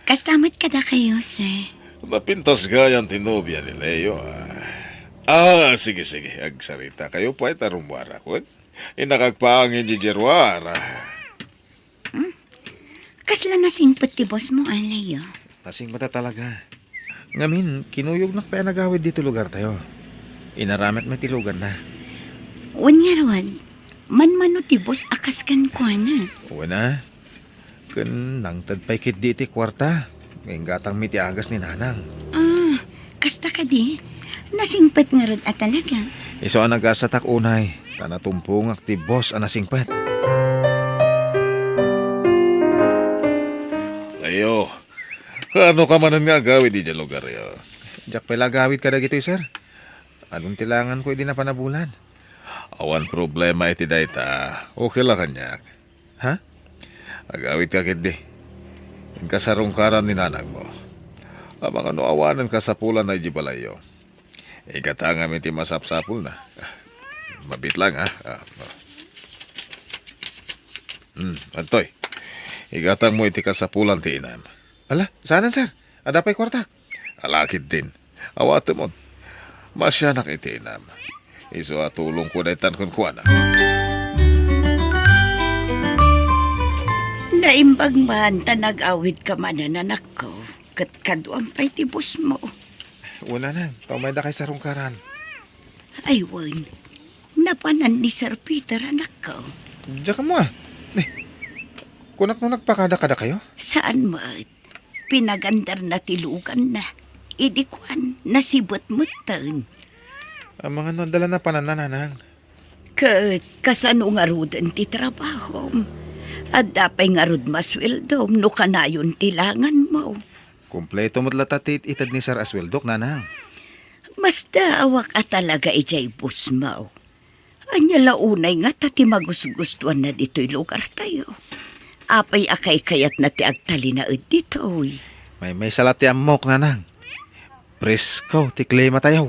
Kastamot ka da kayo, sir. Napintas gayan tinobya ni Leo. Sige. Agsarita kayo pa itarumwara ko. Inakagpaangin di jerwara. Kasla nasingpet ti boss mo, Alayo. Nasing mata talaga. Ngamin, kinuyog na pa nagawid dito lugar tayo. Inaramit may tilugan na. Wan nga ron, man ti boss akas kan ko na. Wana, kan nang tadpay kit di iti kwarta. Ngayong gatang miti agas ni nanang. Kasta ka di, nasingpet nga ron talaga. Iso ang nagasatak unay, tanatumpong akti boss ang nasingpet. Leo, kano ka man nga gawid di dyan lugar yo? Diyak pala gawid ka na gito'y, sir. Anong tilangan ko hindi na panabulan? Awan problema iti dayta. Okay lang kanyak. Ha? Agawid ka kindi. Yung kasarungkaran ni nanag mo. Abang ano awanan ka sa pulan na ijibalayo. Ikatanga iti masapsapul na. Mabit lang Antoy. Igatang mo iti kasapulan ti inam. Ala, saanan, sir? Ada pa'y kwartak. Alakit din. Awate mo. Masyanak iti inam. Iso atulong ko na itan kun kuana. Naimbag man tanag-awid ka man anak ko. Katkaduan pa'y tibos mo. Una na, taumay da kay sarungkaran. Ay, wan. Napanan ni Sir Peter anak ko. Diyan ka mo kunak nung nagpakada-kada kayo? Saan mo? Pinagandar na tilugan na. Idikwan, nasibot mo tan. Ang mga nadala na panananang. Kasano nga rudan ti trabaho. At dapay nga rud masweldom no kanayon tilangan mo. Kompleto mo't latatit itad ni Sir Asweldok, nanang. Mas daawak at talaga ijay busmaw. Anya launay nga tati magusgustuan na dito'y lugar tayo. Apay akay kayat na ti agtali na dito, uy. May salat ti amok, nanang. Presko, ti klima tayo.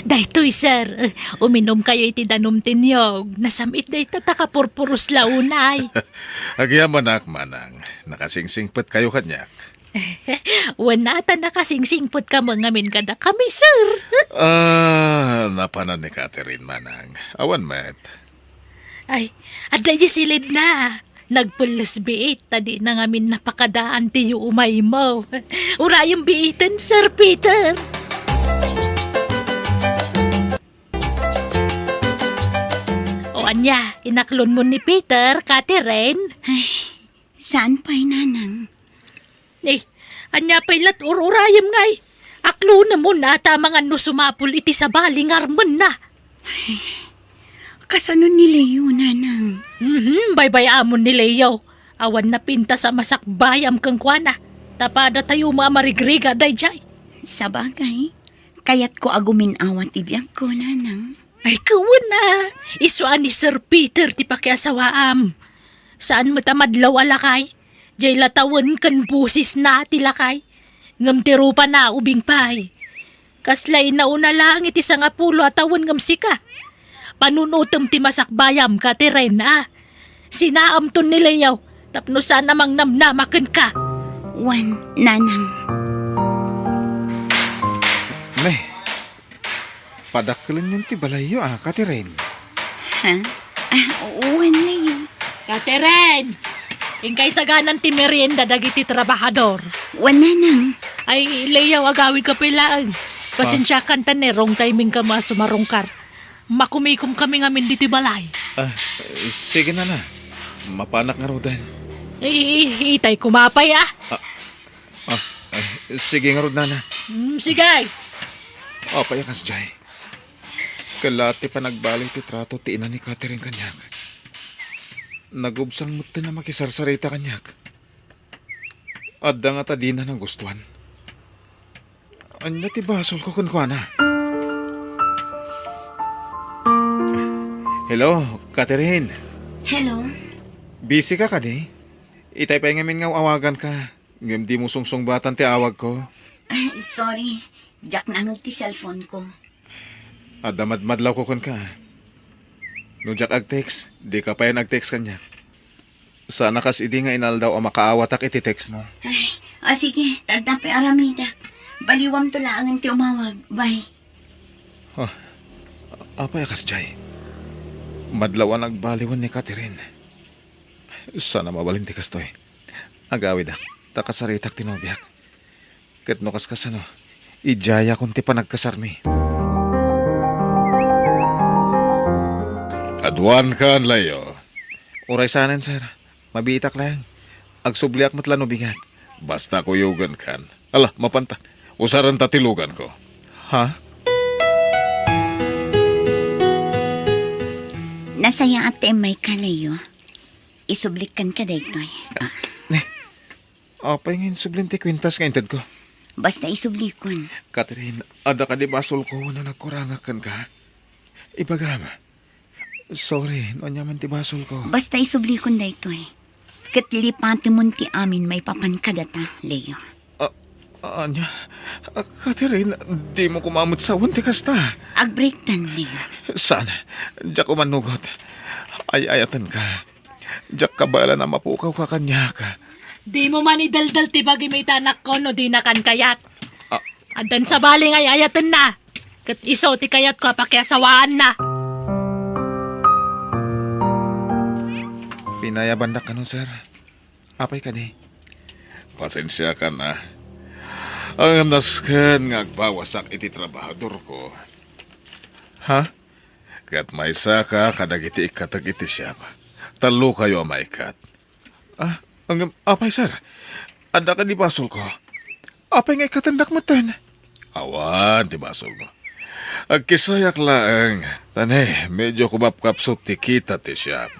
Daytoy, sir. Uminom kayo iti danom tinyog. Nasamit day tatakapurpuros launay. Agyaman ak, manang. Nakasingsingpet kayo kanyak. Wanata nakasingsingpot ka mangamin kada kami, sir. Napanan ni Catherine, manang. Awan, met. Ay, adlay di silid na. Nagpulas biit, tadi na ngamin napakadaan tiyo umay mo. Urayong biitan, Sir Peter. O anya, inaklon mo ni Peter, Catherine. Saan pa'y nanang? Eh, anya pa'y lat urayam ngay. Aklo na mo na tamang ano sumapul iti sa baling arman na. Kasano ni Leo, nanang? Bye-bye amon ni Leo. Awan na pinta sa masakbayam kang kwana. Tapada tayo marigriga day jay. Sa bagay, kaya't ko agumin awat ibiyag ko, nanang. Ay kawan na. Isuan ni Sir Peter ti pakiasawaam. Saan mo tamadlaw alakay? Jay latawan kan busis na tilakay. Ngam tirupa na ubing pay. Kaslay na una lang iti sa nga pulo atawan ngam sika. Panunutom ti masakbayam ka ti Ren, Sinaam to ni Leo, tapno sana mang namnamakan ka. Wan, nanang. Nay, padaklan yung ti balayo, Catherine. Ha? Wan, Leo. Catherine! Ingkay saganan ti merienda dagiti trabahador. Wan, nanang. Ay, Leo, agawin ka pilaan. Pasensya kan tanerong timing ka masumarungkar. Makumikom kami ngamin dito balay. Sige na. Mapanak nga rodan. Itay kumapay Sige nga rodan na. Sige. Payakas, Jay. Kalati pa nagbalik ti trato ti ina ni Catherine kanyak. Nagubsang muti na makisarsarita kanyak. Adda nga ta di na ng gustuhan. Anya ti basol ko kunkwana. Hello, Catherine. Hello? Busy ka di? Itay pa ngamin nga awagan ka. Ngam di mo sungsong batan ti awag ko. Sorry. Jack nangag ti cellphone ko. Madlaw ko kun ka. No Jack ag-text, di ka pa yan ag-text kanya. Sana kas idi nga inaldaw o makaawatak iti text mo. Sige. Tagdapi aramida. Baliwam to lang ang ti umawag. Bye. Apay kas, Jay. Madlawan nagbaliwan ni Catherine. Sana mabalinti kas to Agawid takasaritak tinobyak. Kat no kas kasano, ijaya kunti pa nagkasarmi. Kaduan kan, Leo. Uray sanan, sir. Mabitak lang. Agsubliak matlano bigat. Basta kuyugan kan. Ala, mapanta. Usaran tatilugan ko. Ha? Nasaya ate may kalayo. Isublikan ka daytoy. Apay ngayon sublinti kwintas nga intad ko. Basta isublikon. Catherine, ada ka di basol ko na nagkurangakan ka. Ibagama. Sorry, no nyaman ti basol ko. Basta isublikon daytoy. Katlipati mo ti amin may papankadata, Leo. Anya, Catherine, di mo kumamot sa ti kasta. Agbreak tan, Leo. Sana, Jack umanugot. Ay-ayatan ka. Jack kabala na mapukaw ka kanya ka. Di mo man idaldal ti bagi may tanak ko no di na kan kayat. Andan sa baling ay ayatan na. Kat iso ti kayat ko pakiasawaan na. Pinayaban na ka no, sir. Apay ka di. Pasensya ka na. Ang amnaskan nga agbawasak iti trabahador ko. Ha? Kat may saka kadagiti ikatag iti siyap. Talo kayo maikat. Apay, sir. Ada ka di basol ko. Apay nga ikatandak matan. Awan, di basol mo. Agkisayak laang. Tanay, medyo kumapkapsot ti kita ti siyap.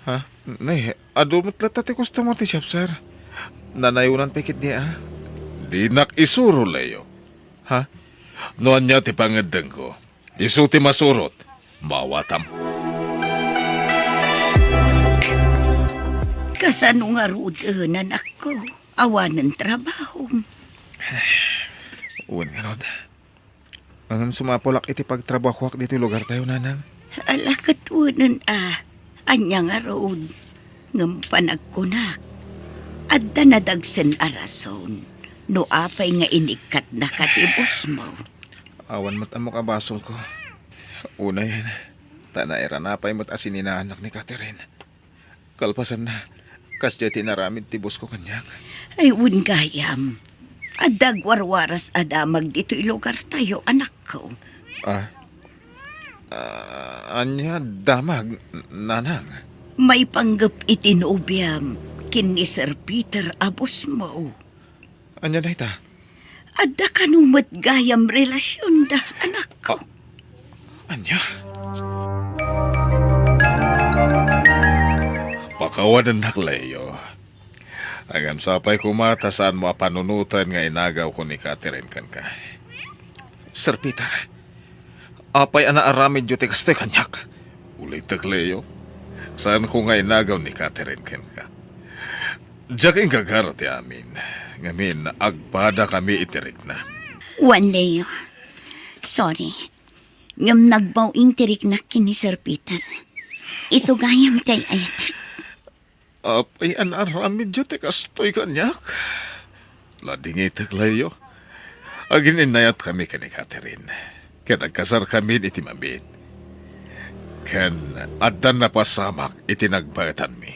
Ha? Nay, ado matlat ti customer ti shop, sir. Nanayunan pikit niya, ah. Di isuro, Leo. Ha? Noan niya ti pangadang ko. Isu ti masurot. Mawatam. Kasano nga rood anak ko? Awan ng trabaho. Uwan nga, Rod. Ang sumapulak iti pagtrabaho dito lugar tayo, nanang. Ala katunan anya nga rood. Ngam panagkunak. Adda nadagsen arason. No apay nga inikat na katibos mo. Awan mat amo kabasol ko. Una yan. Tanaira na pa'y mat asin anak ni Catherine. Kalpasan na. Kasya tinaramid tibos ko kanyak. Ay gayam. Adag warwaras adamag dito ilugar tayo anak ko. Anya damag, nanang. May panggap itinubyam. Kin ni Sir Peter abos mo. Anya na ita? Adda kanumat gayam relasyon da anak ko. Anya? Pakawanan na, Leo. Agam sapay kumata saan mo panunutan nga inagaw ko ni Catherine kan ka. Sir Peter, apay ana aramid yu ti kastoy kanyak. Ulit Leo. Saan ko nga inagaw ni Catherine kan ka. Diyak ang gagaro ti amin. Ngamin, agpada kami itirik na. Juan Leo. Sorry. Ngam nagbawing tirik na kini Sir Peter. Isugayam tay ayatak. Apay an aramid yu ti kastoy kanyak. Ladingit Leo. Agin inayat kami ka ni Catherine. Kaya nagkasar kami iti mabit. Kan adan na pasamak iti nagbagatan mi.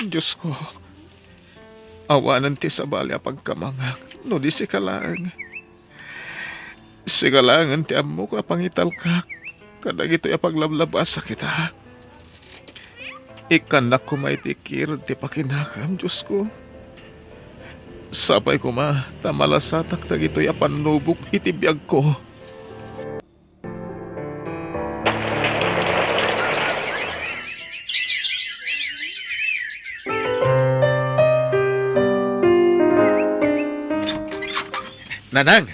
Diyos ko, awanan ti sabali pagkamangak, no di sikalang. Sikalangan ti amo ka pangitalkak, kadag ito'y paglablabasa kita. Ikanak ko may tikir ti pakinakam, Diyos ko. Sabay ko tamalasatak tag ito'y panubok itibiyag ko. Nanang,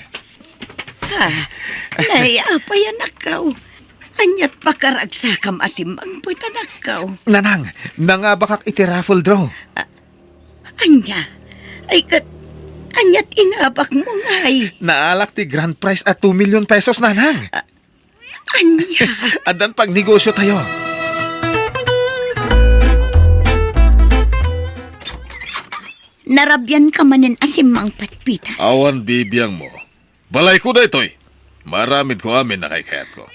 Nay, apay anak ko. Anyat pakaragsakam asimang po'y anak ko. Nanang, nangabakak iti raffle draw. Anya, ay anyat inabak mo ngay. Naalak ti grand prize at 2 million pesos, nanang. Anya, Adan pag negosyo tayo. Narabyan ka manin asimang patpita. Awan bibiyang mo. Balay ko na ito'y. Maramid ko amin na kayat ko.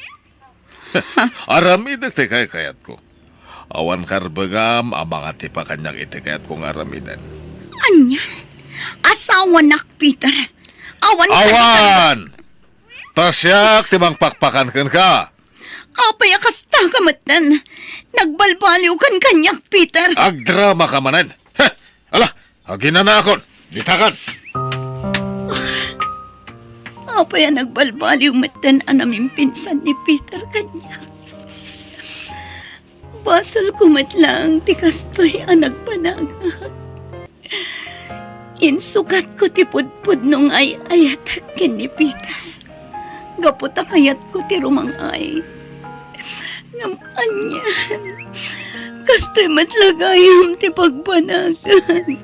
Aramid iti kayat ko. Awan karbagam ang mga tipa kanyang iti kayat kong aramidan. Anya? Asawa nak, Peter. Awan! Tasyak timang pakpakan kan ka. apay akasta kamatan. Nagbalbaliw kan kanyak, Peter. Agdrama ka manan. Heh! Ala! Aginanakon! Ditakan! Apay nagbalbaliw matan anaming pinsan ni Peter kanyak. Basol kumatlang ti kastoy ang nagpanagak. Insukat ko ti pudpud nung ay ayatakin ni Peter. Gaputa kayat ko ti rumangay. Ngaman yan. Kastoy matlagayam ti pagpanagan.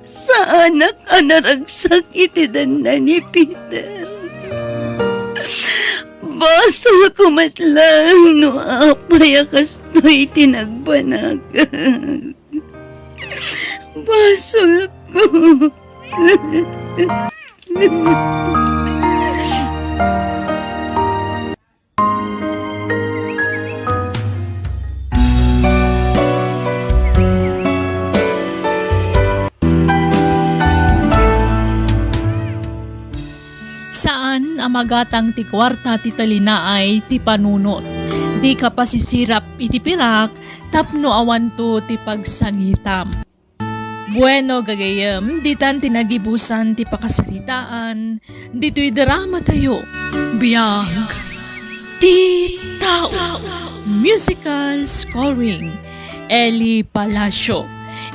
Sa anak anaragsak iti danda ni Peter. Basol kumatlang no apay kastoy tinagbanagan. Basol ko. Saan amagatang ti kwarta ti talinaay ti panunot. Di ka pasisirap iti pirak, tapno awanto ti pagsangitam. Bueno gagayem, ditan tinagibusan ti pakasaritaan, dito'y drama tayo. Biyag ti tao. Musical scoring, Eli Palacio.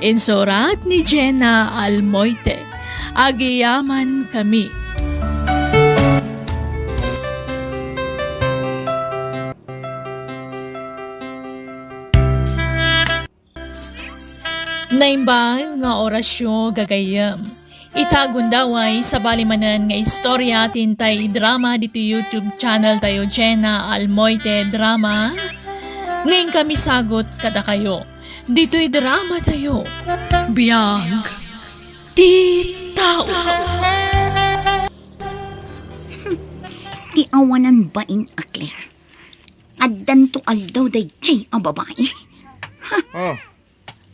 Insurat ni Jenna Almoite. Agiyaman kami. Naimbang nga orasyon gagayam. Itagon daway sa balimanan nga istorya tintay drama dito YouTube channel tayo Jenna Almoite Drama. Ngayon kami sagot kada kayo. Dito'y drama tayo. Biyag. Ti tao. Ti awanan bain a Claire. Addan to aldaw day jay ang babae. Oh,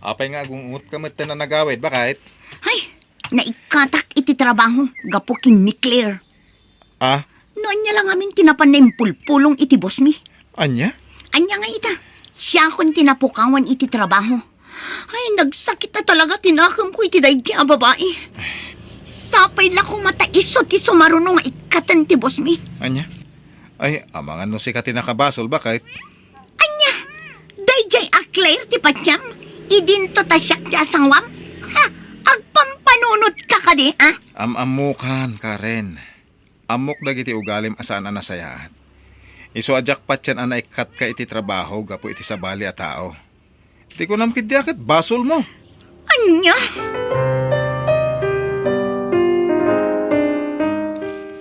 apay nga agungot ka mat na nagawid, bakit? Ay, naikatak iti trabaho. Gapukin ni Claire. Ah, Noon niya lang aming tinapan na pulpulong iti boss mi. anya? Anya nga ita. Siya akong tinapukawan iti trabaho. Ay, nagsakit na talaga tinakam ko iti daigi ang babae. Sapay la ko mata iso ti sumarunong nga ikatan ti boss mi. Anya? Ay, amangan no si Katina kabasol, bakit? Anya, dayjay a Claire ti patyam. Idinto ta siya ti asangwam. Ha, agpampanunod ka kadi, ah? Amukan, Karen. Amok dagiti ugalim asana na sayaan. Iso adyak patyan ana ikat ka iti trabaho gapo iti sabali a tao. Di ko namkit diakit, basol mo. Anya?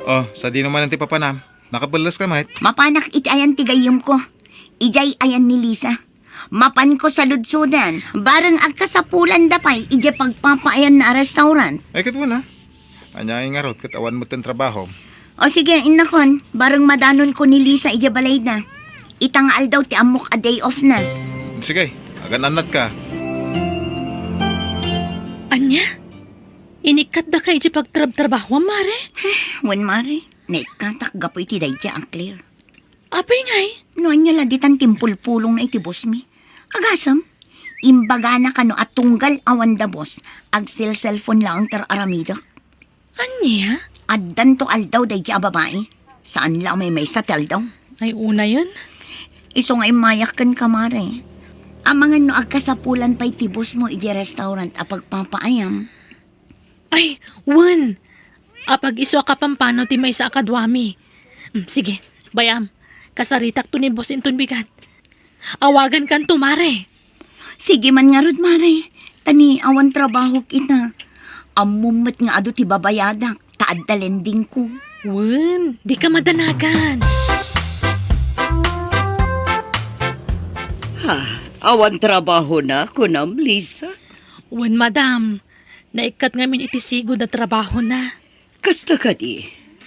Oh, sa di naman ang ti papanam. Nakabalas ka, mate. Mapanak iti ayan ti gayom ko. Ijay ayan ni Lisa. Mapan ko sa ludsudan. Barang agkasapulan dapay, ija pagpapaayan na restaurant. Ay, kat mo na. Anya ay nga rot, katawan mo ten trabaho. O sige, inakon. Barang madanon ko ni Lisa, ija balay na. Itangal daw ti amok a day off na. Sige, agan anat ka. Anya? Inikat da kay di pagtrabaho, mare? Wan mare, naikatak gapo iti dayja ang Claire. Apay ngay? Noon niya laditan timpul-pulong na iti boss mi. Agasam, imbaga na kano at tunggal awan da boss, agsil cellphone lang ter aramidak. Anya? Addan to aldaw dayja a babae. Saan lang may satel daw? Ay una yun? Iso nga imayak kan kamare. Amangan no agkasapulan pa'y tibos mo iti restaurant a pagpapaayam. Ay, wan! Apag iso ka pampano ti may sa akadwami. Sige, bayam. Kasaritak to ni boss inton bigat. Awagan kan to, mare. Sige man nga rod, mare. Tani awan trabaho kita. Amumat nga ado ti babayadak. Taad dalending ko. Wan, di ka madanagan. Ha, awan trabaho na, kunam, Lisa. Wan, madam. Naikat ngamin itisigo na trabaho na. Kasta ka di,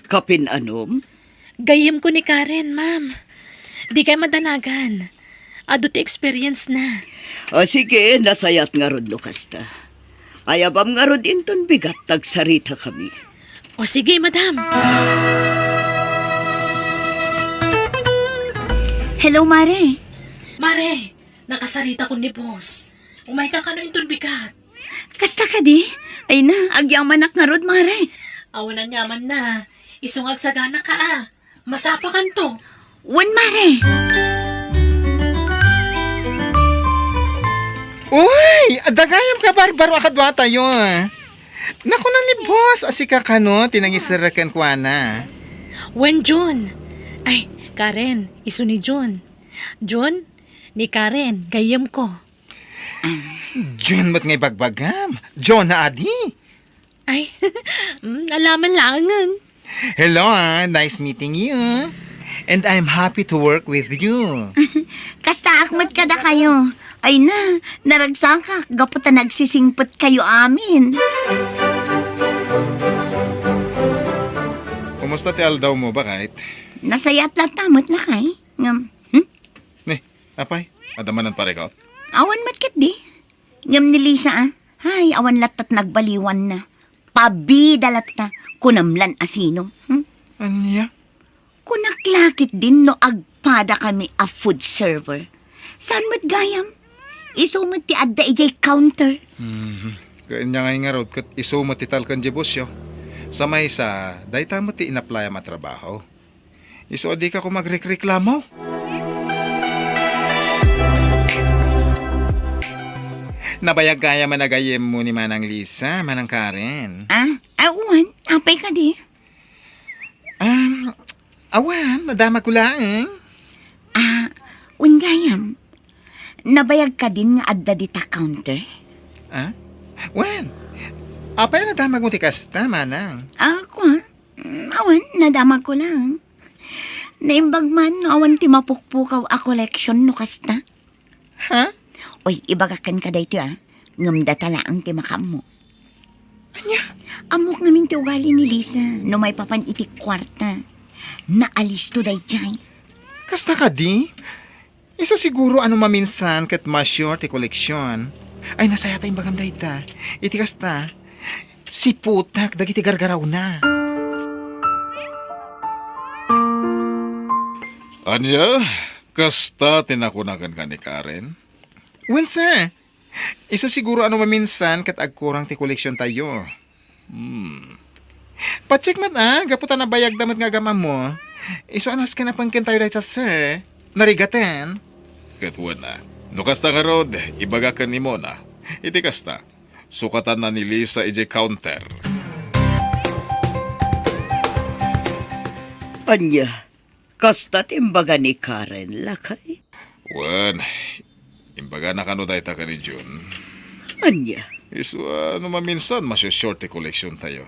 kapin-anom? Gayem ko ni Karen, ma'am. Di kay madanagan. Ado ti experience na. O sige, nasayat nga rod no kasta. Ayabam nga rod inton bigat, tagsarita kami. O sige, madam. Hello, mare. Mare, nakasarita ko ni boss. Umay ka kano inton bigat. Kasta ka di? Ay na, agyaman nga rod, mare. Awan na nyaman na. Isungag sagana ka ah. Masapakan to. Wan, mare. Uy! Adagayam ka barbaro akadwa tayo. Naku na ni boss, asika ka no, tinangisirakan ko na. Wen John. Ay, Karen, iso ni John. John, ni Karen, gayam ko. John, ba't ngay bagbagam? John na adi. Ay, alaman langan. Hello, nice meeting you. And I'm happy to work with you. Kasta akmat ka da kayo. Ay na, naragsakak. Gaputa nagsisingpot kayo amin. Kumusta ti aldaw mo, bakit? Nasayat lang tamot lakay. Ngam, Ne, apay, adamanan pare ka. awan matkit di. Ngam ni Lisa ah. Hay, awan latat nagbaliwan na. Pabidalat na. Kunamlan asino. Anya? Kunaklakit din no agpada kami a food server. Saan mo't gayam? Isumot ti adda ijay counter. Kanya nga rod, kat iso matital kan jibusyo. Sa may sa, dahi tamo ti inaplaya matrabaho. Iso di ka ko magreklamo. Nabayag kaya managayem mo ni Manang Lisa, Manang Karen. Awan, apay ka di. Awan, nadama ko lang. Ungayam, nabayag ka din nga adda dita counter? Wan, apay nadamag mo ti kasta, Manang. Ako, awan, nadamag ko lang. Naimbag man, awan ti mapukpukaw a collection no kasta. Ha? Oy, ibagakan ka dayto Ngamda tala ang ti makam mo. Anya? Amok namin ti ugali ni Lisa, no may papan itik kwarta. Naalis to day jay. Kasta ka di? Iso siguro ano maminsan kat masyur ti koleksyon. Ay, nasaya tayong bagam dayta. Iti kasta, si putak dagiti gargaraw na. Anya, kasta tinakunagan ka ni Karen? Well, sir, iso siguro ano maminsan kat agkurang ti koleksyon tayo. Pacheck mat gaputan na bayag damat nga gamam mo. Iso anas ka na pangkin tayo dahil sa sir. Narigaten. Katwan na. No kasta nga rod, ibagakan ni Mona. Iti kasta, sukatan na ni Lisa ije counter. Anya, kasta timbaga ni Karen, lakay. Wan, imbaga na kano dahi ta ka ni June. Anya, Iso ano maminsan short ti koleksyon tayo.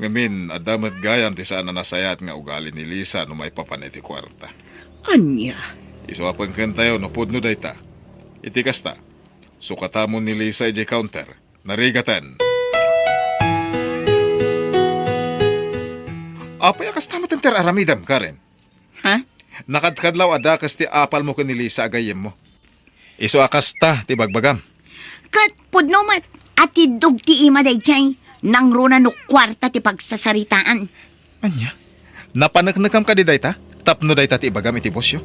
Ngamin, adamat gayam ti sana nasayat nga ugali ni Lisa no may papaniti kwarta. anya. Iso apangkan tayo no pudno dahi ta. Iti kasta, sukatamon ni Lisa ije counter. Narigatan. Apay akas tamat ang aramidam, Karen. Ha? Nakadkadlaw adakas ti apal mo ka ni Lisa agayem mo. Iso akas ta, ti bagbagam. Kat, pudno mat, ati dug ti ima day jay. Nang runa no kwarta ti pagsasaritaan. Anya? Napanaknakam ka di dayta? Tapno dayta ti ibagam iti bosyo?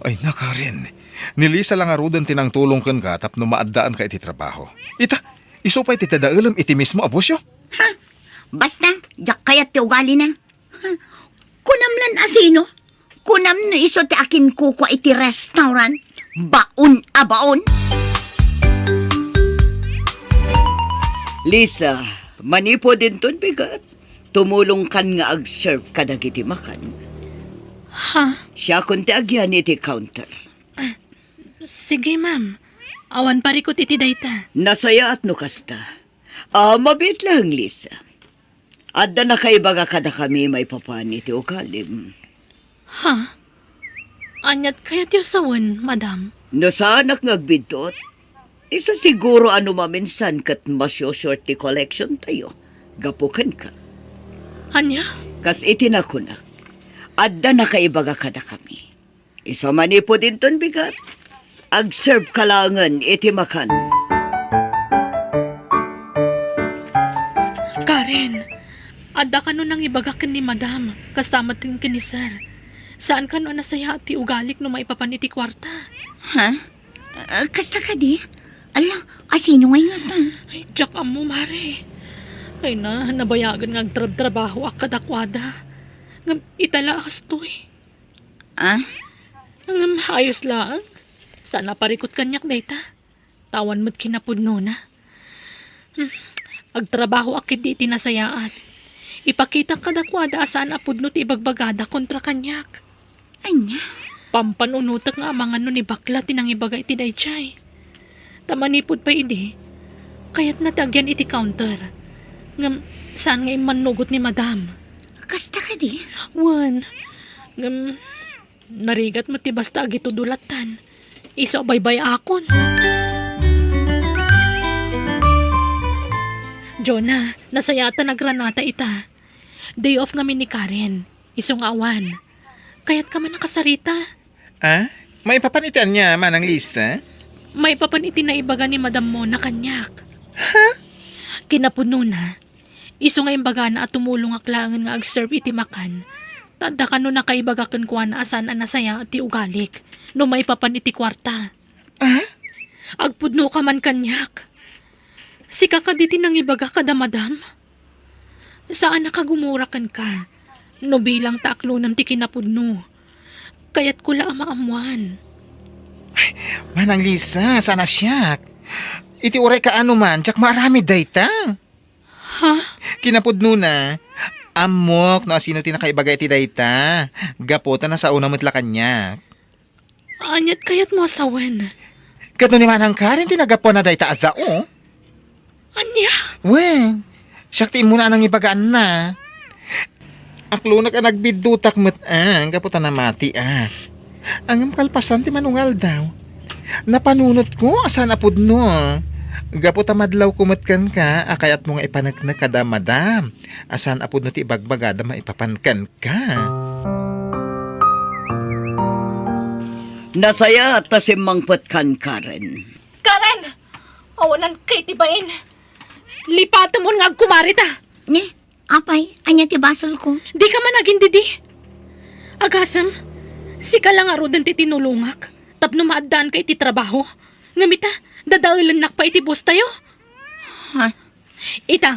Ay nakarin. Ni Lisa lang arudan tinang tulong kan ka tapno maadaan ka iti trabaho. Ita, iso pa iti tadaalam iti mismo abosyo? Basta, jak kayat ti ugali na. Kunamlan asino? Kunam no iso ti akin kuko iti restaurant. Baon a baon. Lisa, manipo din ton bigat. Tumulong kan nga ag-serve kadagiti makan. Siya kun ti agyan iti counter. Sige, ma'am. Awan parikot iti dayta. Nasaya at no kasta. Mabit lang, Lisa. Adda na kaibaga kada kami may papani ti ukalim. Anyat kayat yung sawan, madam. No sa anak ngagbidot, iso siguro ano maminsan kat masyo-short ti collection tayo. Gapukan ka. Anya? Kas itinakunak. Adda na kaibaga kada kami. Iso manipo din ton bigat. Ag-serve kalangan iti makan. Karen, adda ka nun nang ibagakan ni madam. Kastamat din ni sir. Saan ka nun nasaya at ti ugalik no maipapaniti kwarta? Kasta ka di? Ala, asino ngay nga ta? Ay, tsak mo, mare. Ay na, nabayagan nga agtrab-trabaho akadakwada. Ngam, italaas to eh. Ngam, ayos lang. Sana parikot kanyak dayta. Tawan mo't kinapudno na. Agtrabaho akit di tinasayaat. Ipakita kadakwada asaan apudno ti ibagbagada kontra kanyak. Anya? Pampanunutak nga amangan no ni bakla tinang ibagay ti daychay. Tamanipod pa idi. Kaya't natagyan iti counter. Ngam, saan nga imanugot ni madam? Kasta ka di? Wan. Ngam, narigat mo ti basta agito dulatan. Iso baybay akon. Jonah, nasayata na granata ita. Day off ngamin ni Karen. Isong awan. Kaya't ka man nakasarita. May papanitian niya, Manang Lisa? May papaniti na ibaga ni Madam mo na kanyak. Kinapuno na. Iso nga imbaga na at tumulong aklangan nga ag-serve iti makan. Tanda ka no na kaibagakan ko na asan ang nasaya at ti ugalik. No may papaniti kwarta. Agpudno ka man kanyak. Sika ka diti nang ibaga kada madam. Saan nakagumurakan ka? No bilang taklo nam ti kinapudno. Kaya't kula amaamuan. Manang Lisa, sana siyak. iti uray ka ano man, tsak maramid dayta. Ha? Kinapudno na. Amok no sino tinakaibaga iti dayta. Gapota na sa una matla kanya. Anyat kayat mo asawen. Kato ni manang Karen tinagapo na dayta azao. Anya? Wen, syaktiin mo na nang ibagaan na. Aklo na ka nagbidutak ang gapota na mati Ang kalpasan ti manungal daw. Napanunot ko asan apudno. Gapota madlaw kumatkan ka, akayat mo nga ipanagna kada madam. Asan apudno ti ibagbagada maipapankan ka. Nasaya ta si Mangpet kan Karen. Karen! Awanan kay tibain. Lipata mo nga kumarita. Ni, apay, anya ti basol ko. Di ka man naging didi. Agasam, si ka lang arudan ti tinulungak. Tapno maadaan kay ti trabaho. Ngamita, dadailan nak pa iti boss tayo. Ha? Ita,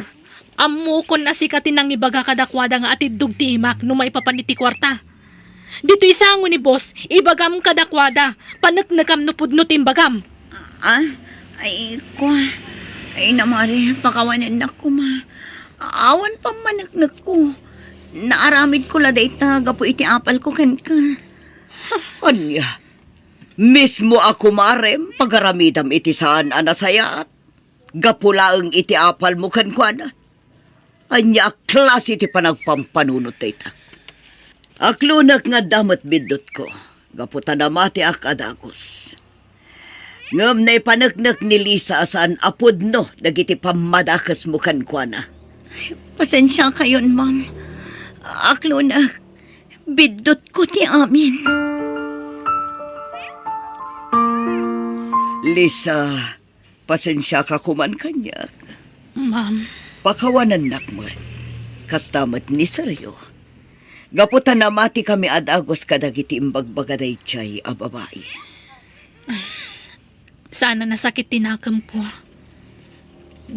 amukon na si katinang ibaga kadakwada nga atidug ti imak no maipapaniti kwarta. Dito isango ni boss, ibagam kadakwada, panagnagam no pudno timbagam. Ay, kwa. Ay, namari, pakawanan na ko, ma. Awan pa managnak ko. Naaramid ko la dayta, gapo iti apal ko kan ka. Anya, mismo ako marem, pagaramidam iti saan anasayat. Gapulaang iti apal mo kan kwa na. Anya, klase iti panagpampanunot dayta. Aklunak nga damat bidot ko. Gaputa na mati akadagos. Ngam na ipanagnak ni Lisa asaan apod no, dagiti pamadakas mo kan kwa na. Pasensya kayon, ma'am. Aklo na, bidot ko ti amin. Lisa, pasensya ka kuman kanya. Ma'am, Pakawanan nakmat. Kastamat ni Seryo. Gaputan na mati kami adagos kadagiti imbagbagaday chay a babae. sana nasakit tinakam ko.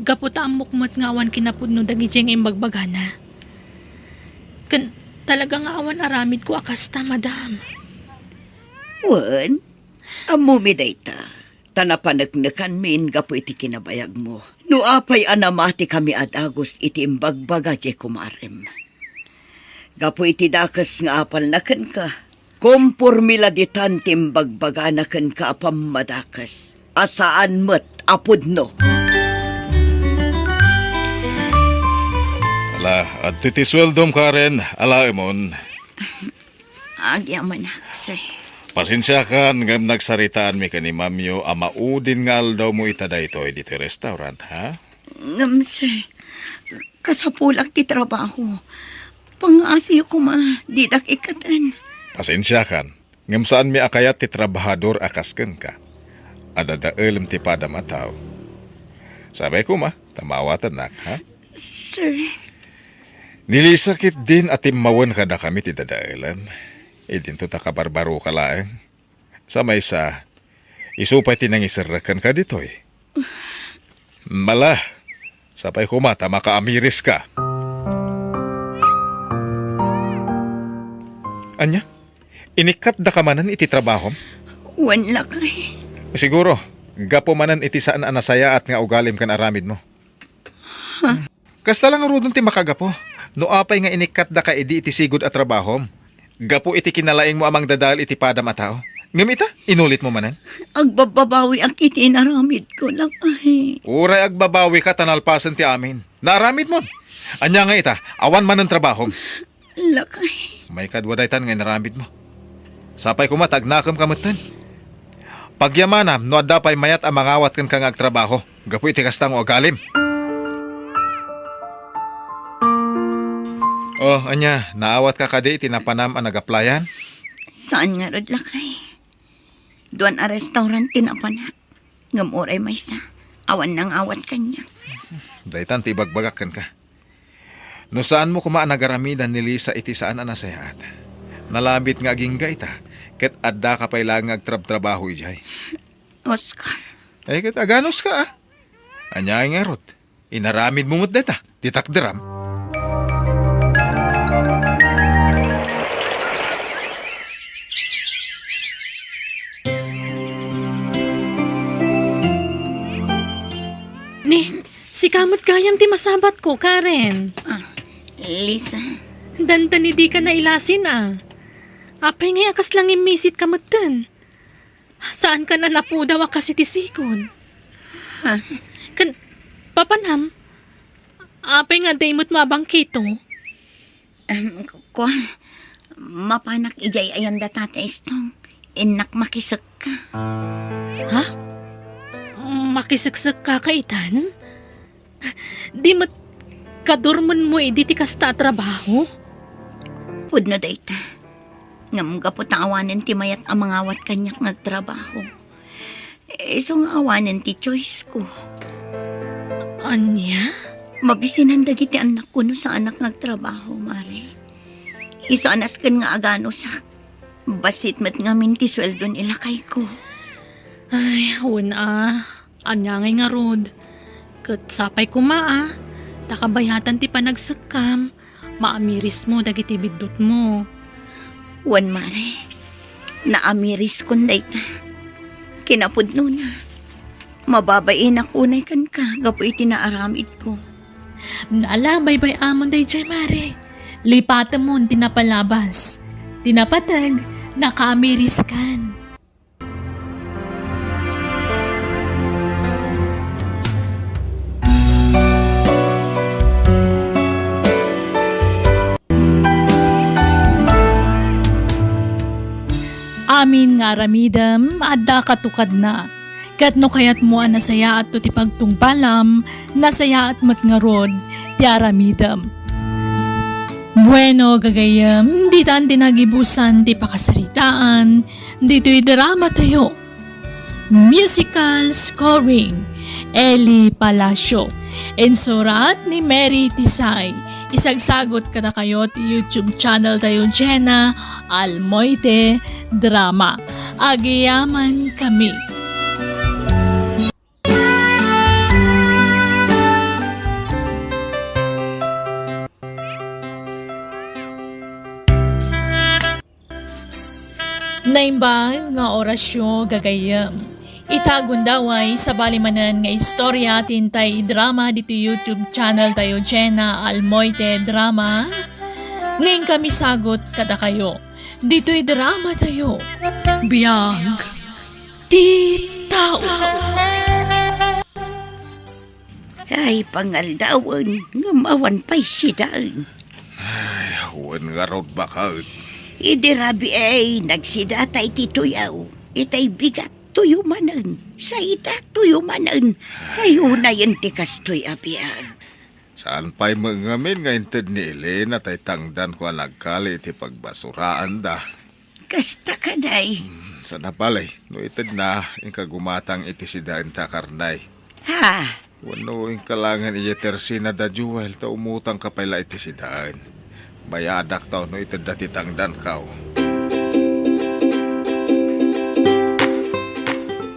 Gaputa ang mukmat nga awan kinapudno dagijeng imbagbagana. Kan talagang awan aramid ko akasta, madam. Wan, amumi dayta. Tanapanagnakan min gapu iti kinabayag mo. No apay anamati kami adagos iti imbagbaga jay kumarem. Gapu iti dakas nga apal nakan ka. Kumpurmila ditan timbagbaga nakan ka apam madakas. Asaan met apudno. Ala, at titisweldom Karen, ala imon. Agyaman, sir. Pasensya ka ngam nagsaritaan mi ka ni Mamyo amaudin nga aldaw mo ita daytoy dito restaurant, ha? Ngam, sir. Kasapulak ti trabaho. Pangasiyo ko ma, didak ikatan. Pasensya kan, ngam saan mi akayat ti trabahador akasken ka. Adadaelam ti padamataw. Sabay ko ma, tamawatan nak, ha? Sir. Nilisakit din at imawan kada kami ti dadaelam. Idin to takabarbaro ka laeng. Sa may sa, isupay tinang isarakan ka dito eh. Mala, sabay ko mata makaamiris ka. Anya, inikat da ka manan iti trabahom? Wanla kay. Siguro, gapo manan iti saan anasaya at nga ugalim kan aramid mo. Kasta lang arudon ti makagapo. No apay nga inikat da ka iti sigod at trabahom. Gapo iti kinalaing mo amang dadal iti padam ataw. Ngamita, inulit mo manan? Agbababawi ang itinaramid ko lang ay. Uray agbabawi ka tanalpasan ti amin. Naramid mo. Anya nga ita, awan man ang trabahom. Lakay. May kadwadaytan nga naramid mo. Sapay kumatag nakam kamutan. Pagyamanam, no adapay mayat ang mangawat kan kang agtrabaho. Gapo iti kastang o agalim. Oh, anya, naawat ka kadi tinapanam ang nagaplayan? Saan nga rod lakay? Doon a restaurant tinapanak. Ngamuray may sa. Awan nang awat kanya. Daytan ti bagbagakan ka. No saan mo kumaan nagaramidan ni Lisa iti saan anasayat? Nalabit nga aging gaita. Ket adda ka pa'y lang agtrab-trabaho ijay. Oscar. Ay ket aganos ka ah. Anya nga rot. Inaramid mo mo't deta. Titakderam. Si kamot gayam ti masabat ko, Karen. Lisa, Dandan di ka na ilasin Apay ngay akas lang imisit kamutan. Saan ka na napudaw kasi ti sikon? Kan, papanam, apay nga daymot mabangkito. kwa, mapanak ijay ayan da tata istong. Inak makisak ka. Makisiksik ka kaitan? Di mat kadurman mo di ti kasta trabaho? Pudno dayta. Ngam gapot ang awanan ti mayat ang mga awat kanyak nagtrabaho. So nga awanan ti choice ko. Anya? Mabisinan dagiti anak ko no sa anak nagtrabaho, Mare. Iso anas kan nga agano sa basit mat nga minti sweldo nila kay ko. Ay, una. Anya ngay nga rod. Kat sapay ko takabayatan ti panagsakam. Maamiris mo dagiti bidot mo. Wan, Mare. Naamiris kun dayta. Kinapudno na. Mababain ako na kan ka. Gapo itinaaramid ko. Nala, bye-bye amon day jay, Mare. Lipatan mo tinapalabas. Tinapatag, nakaamiris kan. Amin nga ramidam, adda katukad na. Kat no kayat mo nasaya at to ti pagtungpalam, nasaya at matngarod, ti aramidam. Bueno, gagayam, di tan dinagibusan ti pakasaritaan, dito'y drama tayo. Musical scoring, Eli Palacio. Ensurat ni Mary Tisay. Isagsagot ka na kayo ti YouTube channel tayo Jenna Almoite Drama. Agiyaman kami. Naimbang nga orasyon gagayam. Itagon daway sa balimanan nga istorya tintay drama dito YouTube channel tayo Jenna Almoite Drama. Ngayon kami sagot kada kayo. Dito'y drama tayo. Biyag. Ti tao. Ay, pangaldawan. Ngamawan pa'y sidaan. Ay, huwan nga raw baka. Idirabi ay nagsidata iti tuyaw. Itay bigat tuyo manan. Sa ita tuyo manan. Ayuna yan tikas tuy abiyan. Saan pa'y mangamin nga inted ni Elena tay tangdan ko ang nagkali iti pagbasuraan da. Kasta ka day. Sa napalay, no ited na, inka gumatang iti si daan ta karnay. Ha? Wano yung kalangan iya tersina da Jewel, ta umutang kapayla iti si daan. Bayadak tao no ited dati tangdan kao.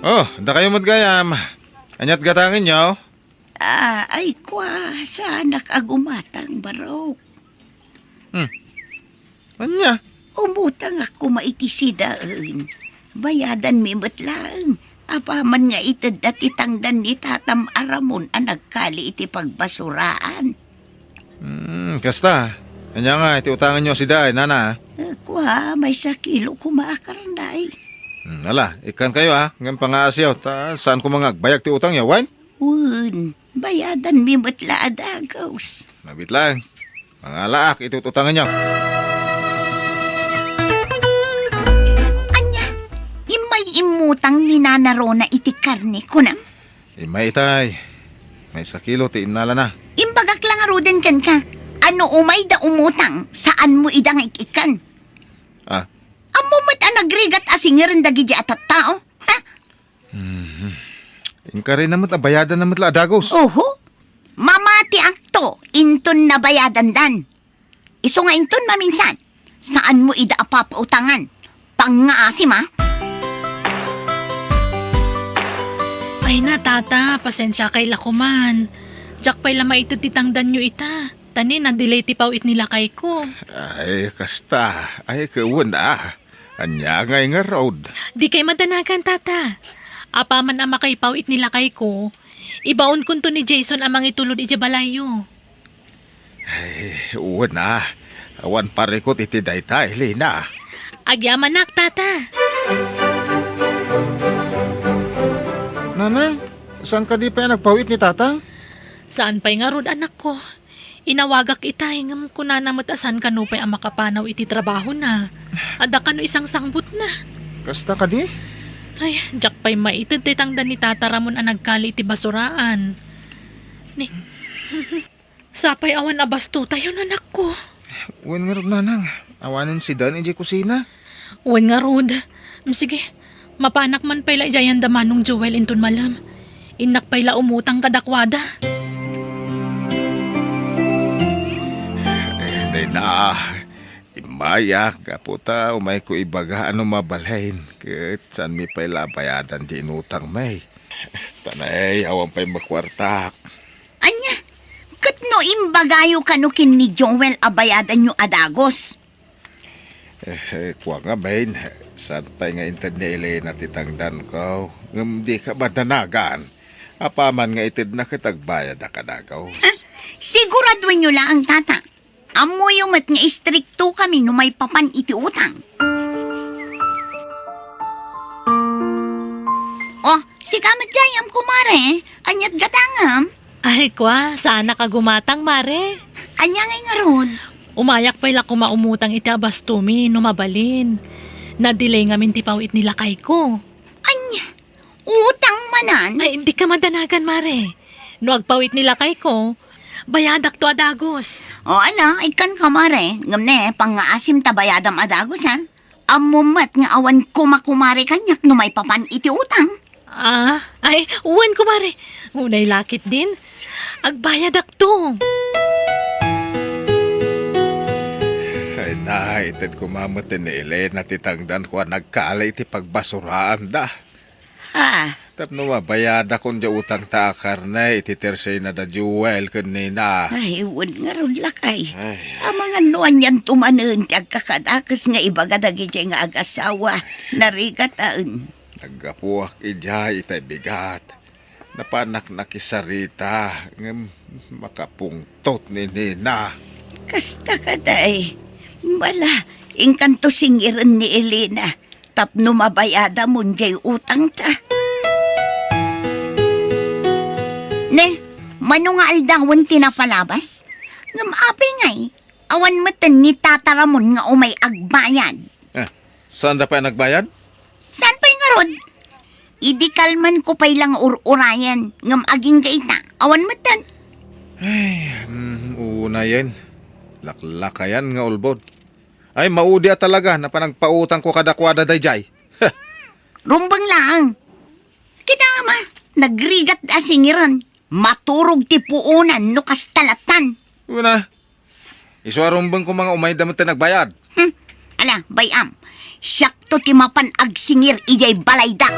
Oh, da kayo magayam. Anyat gatangin nyo? Ay kwa, sa anak agumatang barok. Anya? Umutang ako maitisidaan. Bayadan mi matlang. Apaman nga itad at itangdan ni Tatam Aramon ang nagkali iti pagbasuraan. Kasta. Anya nga, iti utangan nyo si Day, nana. Kwa, may sakilo kumakarnay. Ala, ikan kayo ngayon pangasyaw. Saan ko mga agbayag ti utang ya, wan? Un, bayadan mi matla adagaws. Mabit lang. Mga laak, itututangan nyo. Anya, imay imutang ni Nanaro na iti karne ko na. Imay itay. May sakilo ti inala na. Imbagak lang aruden kan ka. Ano umay da umutang, saan mo idang ikikan? Amo mat ang nagrigat asingirin dagidya at tao, ha? Inka rin naman bayadan naman la adagos. Oho, mamati ang to, inton na bayadan dan. Iso nga inton maminsan, saan mo ida apapautangan? Pangaasim, ha? Ay na, tata, pasensya kay lakuman. Jack pa'y lama ito titangdan nyo ita. Tani, na-delay ti pawit nila kay ko. Ay, kasta. Ay, kawan Anya ngay nga road. Di kay madanagan, tata. Apaman ang makaipaw nila kay ko, Ibaon kun to ni Jason amang itulod iti balayo. Ay, uwan na. Awan parikot iti daytay, Lina. Agyaman nak, tata. Nanang, saan ka di pa nagpawit ni tatang? Saan pa'y nga rod, anak ko? Inawagak itay ngam kunanamatasan kanupay ang makapanaw iti trabaho na. Ada kano isang sangbut na. Kasta ka di? Ay, jak pa'y maitid titangdan ni Tata Ramon ang nagkali iti basuraan. Ni, sapay awan abasto tayo anak ko. Uwan nga rod, nanang. Awanin si Dan iji kusina. Uwan nga rod. Sige, mapanak man pa'y jayan damanong Joel inton malam. Inak pa'y umutang kadakwada. Na, imaya, kaputa, umay ko ibaga ano mabalain. Kat saan mi pa'y labayadan di inutang may. Tanay, awan pa'y makwartak. Anya, kat no imbagayo kanukin ni Joel abayadan nyo adagos. Kuwa nga bain, saan pa'y nga intad ni Elena titangdan ko. Ngam di ka badanagan. Apaman nga itid na kitagbayad na kadagaw. Siguraduhin nyo lang ang tata. Amo yung mat nga istrikto kami no may papan iti utang. Oh, si kamat gayam kumare. Anyat gatangam. Ay, kwa, sana ka gumatang, mare. Anya ngay nga rod. Umayak pa'y la kumaumutang iti abastumi, numabalin. Na-delay nga min tipawit nila kay ko. Anya, utang manan. Ay, hindi ka madanagan, mare. No agpawit nila kay ko, bayadak to adagos. O ala, ikan kamare. Ngamne, pang-aasim tabayadam adagos ha. Amumat nga awan kumakumare kanyak no may papan iti utang. Ay, uwan ko, mare. Unay lakit din. Agbayadak to. Ay na, itid kumamatin ni Elena titangdan ko nagkaalay iti pagbasuraan da. Ha, Tapno mabayada kung di utang taakar na ititersay na da Jewel kanina. ay, uwan nga rod lakay. Ay, Mga nuan yan tumanen ti agkakadakas nga ibagadagi nga agasawa. Narigataan. nagapuak ijay itay bigat. Napanak nakisarita ng makapungtot ni Nina. Kasta ka day. Bala, ingkanto singiran ni Elena. Tapno mabayada mo jay utang ta. Ne, mano nga aldawan tinapalabas? Ngam api ngay, awan matan ni Tata Ramon nga umay agbayad. Saan da pa nagbayad? Saan pa nga rod? Idikalman ko pa'y lang urayan. Ngam aging gaita, awan matan. Una yan. Laklakayan nga ulbod. Ay, maudi talaga na panagpautang ko kadakwada dayjay. Rumbang lang. Kita nga ma, nagrigat asingiran. Maturog ti puunan no kastalatan. Una, iswarumbang ko mga umay damit na nagbayad. Ala, bayam. Siyak to ti mapan agsingir iyay balayda.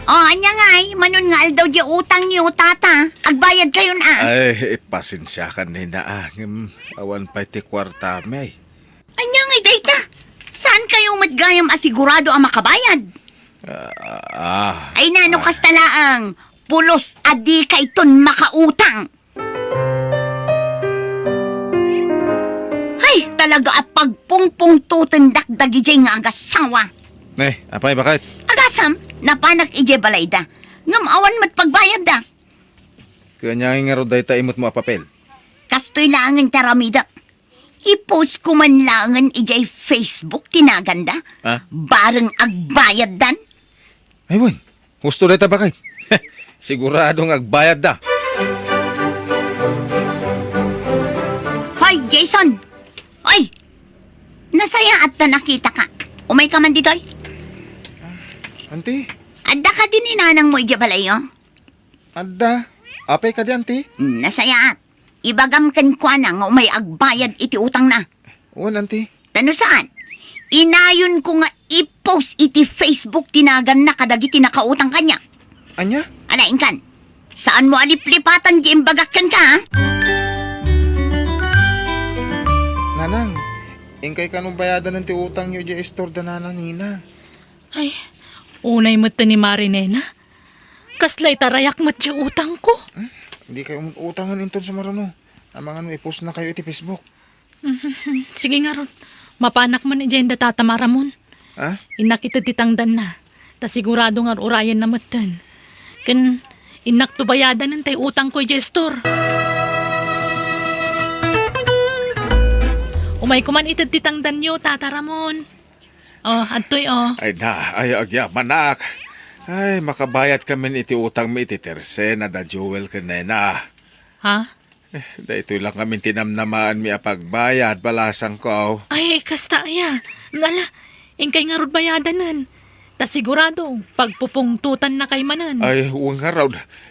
Oh, anya nga ay, manon nga aldaw di utang niyo, tata. Agbayad kayo na. Ay, pasensya ka nina awan pa ti kwarta may. Anya nga dayta. Saan kayo matgayam asigurado ang makabayad? Ay nano kastalaang, pulos adi kayton makautang. Ay, talaga at pagpungpung tutundak dagijay nga agasawa. Ne, apay bakit? Agasam, napanak ije balayda. Ngam awan mat pagbayad da. Kanya nga ro dayta imot mo a papel. Kastoy langan taramida. I-post ko man langan ijay Facebook tinaganda. Bareng agbayad dan. Ay, wan. Gusto dayta bakit? Siguradong agbayad da. Hoy, Jason! Hoy! Nasaya at na nakita ka. Umay ka man ditoy? Auntie, Adda ka din ni nanang mo ijabalayo? adda. Apay ka di, auntie? Nasaya at. Ibagam kan kwa na nga umay agbayad iti utang na. Uwan, auntie. Tano saan? Inayon ko nga i-post iti Facebook tinagan na kadagiti nakautang kanya. Anya? Alain kan, saan mo aliplipatan di imbagakan ka, ha? Nanang, ingkay ka nung bayadan ng ti utang nyo di istor da nanang nina. Ay, Unay mo ni Marinena. Kaslay tarayak mo siya utang ko. Hindi kayo utangan inton sa marano. Ang mga i-post na kayo iti Facebook. Sige nga ron. Mapanak man ni Jenda tatamaramon. Ha? Inak ito titangdan na. Ta sigurado nga urayan na matan. Kan inak to bayadan ng tay utang ko gestor. Umay kuman ito titangdan nyo, tataramon. Oh, adtoy oh. Ay na, ay agya, manak. Ay, makabayad kami iti utang mi iti terse na da jewel ka nena. Ha? Da ito lang kami tinamnamaan mi apagbayad, balasang ko. Ay, kasta aya. Nala, ingkay nga rod bayadanan. Ta sigurado, pagpupungtutan na kay manan. Ay, huwag nga raw.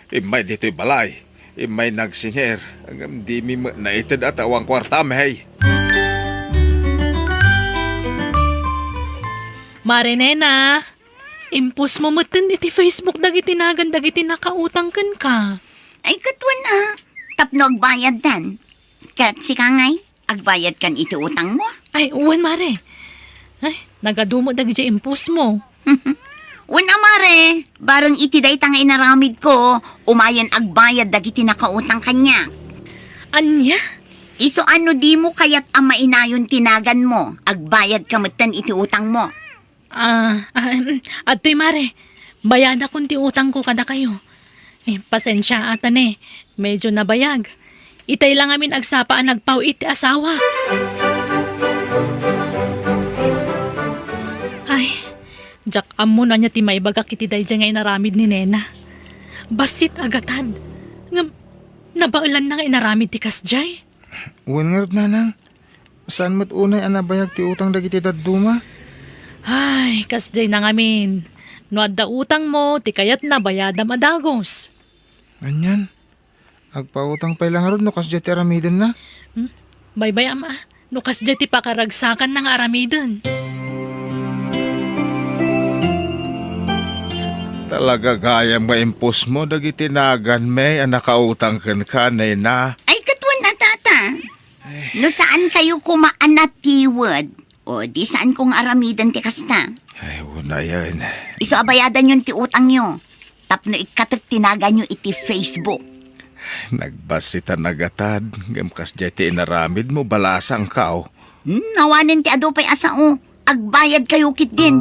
Imay dito'y balay. Imay nagsinger. Hanggang di mi naitid at awang kwarta, may. Marinena, impus mo matan iti Facebook dagiti nagan dagiti nakautang kan ka. Ay, katwan na. Tapno agbayad dan. Kat si Kangay, agbayad kan iti utang mo. Ay, uwan mare. Ay, nagadumo dagiti impus mo. Una mare, barang iti day tangay naramid ko, umayan agbayad dagiti nakautang kanya. Anya? Iso ano di mo kaya't ama inayon tinagan mo, agbayad kamatan iti utang mo. Adtoy mare, bayada kung ti utang ko kada kayo. Pasensya atan medyo nabayag. Itay lang amin agsapaan nagpaw iti asawa. Ay, jak amo na niya ti maibagak iti dayjay nga inaramid ni Nena. Basit agatan. Nabailan na nga inaramid ti kasjay. Uwan nga rin, nanang. Saan mo't unay anabayag ti utang dagiti daduma? Ay, kasjay na ngamin. No adda utang mo, ti kayat na bayadam adagos. Ganyan. Agpautang pa lang rin, no kasya ti aramidon na. Bye-bye ama. No kasjay ti pakaragsakan ng aramidon. Talaga gaya maimpos mo, dagiti nagan may anakautang kan ka, nena. Ay, katwan na tata. No saan kayo kumaan na tiwad? O di saan kong aramidan ti kasta? Ay, una yan. Iso abayadan yung ti utang nyo. Tapno ikatag tinaga nyo iti Facebook. Nagbasita nagatad, gamkas dyan ti inaramid mo, balasang kao. Nawanin ti ado pa'y asao. Agbayad kayo kit din.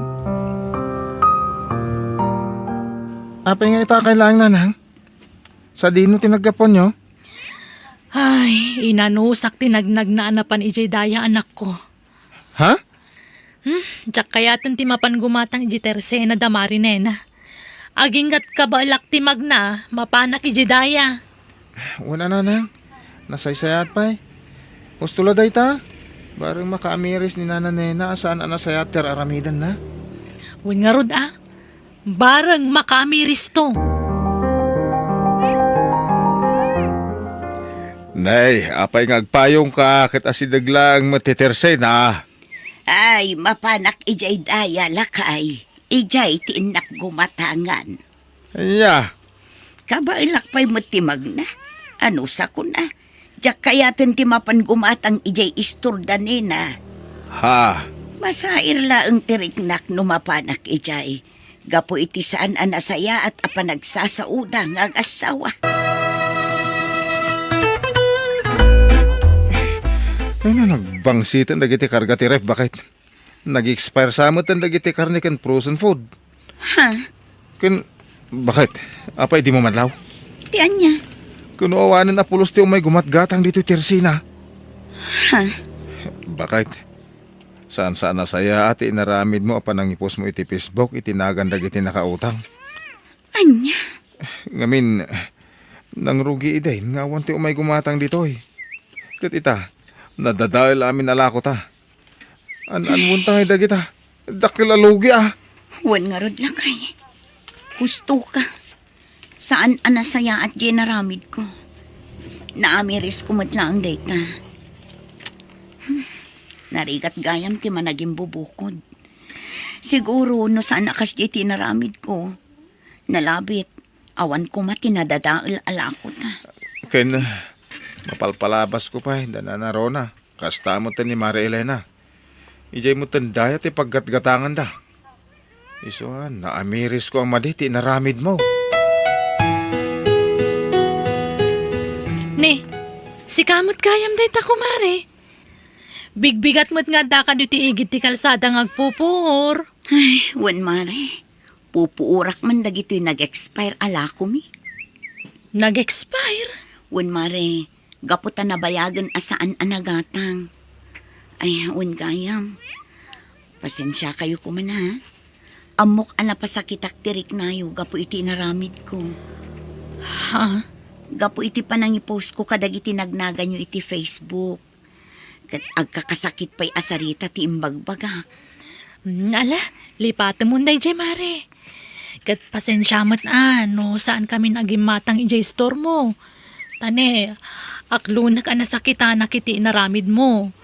Apay nga ita kailangan, nanang. Sa dino tinagapon nyo? Ay, inanusak tinagnag na anapan ijay daya anak ko. Ha? Diyak kayatan ti mapan gumatang iji terse na damari nena. Aging gat kabalak ti magna, mapanak iji daya. Wala, nanang. Nasaysayat pa'y. Ustula day ta. Barang makaamiris ni Nana Nena saan anasayat ter aramidan na. Win nga rod barang makamiris to. Nay, apay ngagpayong ka, kat asidaglang matiterse na. Ay, mapanak ijay daya lakay. Ijay tiinak gumatangan. Anya, Kabailak pa'y matimag na. Ano sa ko na? Diyak kayatin ti mapan gumatang ijay isturdanina. ha, Masair la ang tiriknak no mapanak ijay. Gapo iti saan anasaya at apanagsasaudang ang asawa. Ay na nagbangsitan dagiti karga ti ref. Bakit? Nag-expire sa amutan dagiti karne kan frozen food. Ha? Bakit? Apay di mo manlaw? Tiyan niya. Kuno awanan na pulos ti umay gumatgatang dito tersina. Ha? Bakit? Saan nasaya ati inaramid mo apan nangipos mo iti Facebook itinagan dagiti nakautang. Anya? Ngamin, nang rugi iday, ngawan ti umay gumatang dito eh. Kat ita, nadadahil amin alako ta. An-muntang ay dagita. Dakilalugi Wan nga rod lakay. Gusto ka. Saan anasaya at ginaramid ko? Naamiris ko matlang data. Narigat gayam ti managing bubukod. Siguro no saan akas di tinaramid ko. Nalabit. Awan ko matinadadaal alako ta. Ken, mapalpalabas ko pa, nanarona. Kasta mo ni Maria Elena. Ijay mo tandaya ti paggatgatangan da. Isuan, naamiris ko ang maditi na ramid mo. Ni, si kamot kayam day ta kumare. Bigbigat mo't nga da ka dito igit ti kalsada ngagpupur. Ay, wan mare. Pupuurak man dagito'y nag-expire ala ko mi. Nag-expire? Wan mare, gaputan na bayagan asaan anagatang. Ay, wan gayam. Pasensya kayo ko man ha. Amok ana pasakitak tirik nayo, gapu iti naramid ko. Ha? Gapu iti panang i-post ko kadag iti nagnagan nyo iti Facebook. Kat agkakasakit pa'y asarita ti imbagbagak. Ala, lipatan mo day jay mare. Kat pasensya mat no saan kami nagimatang ijay store mo. Tane, aklunak ana sakita kiti naramid mo.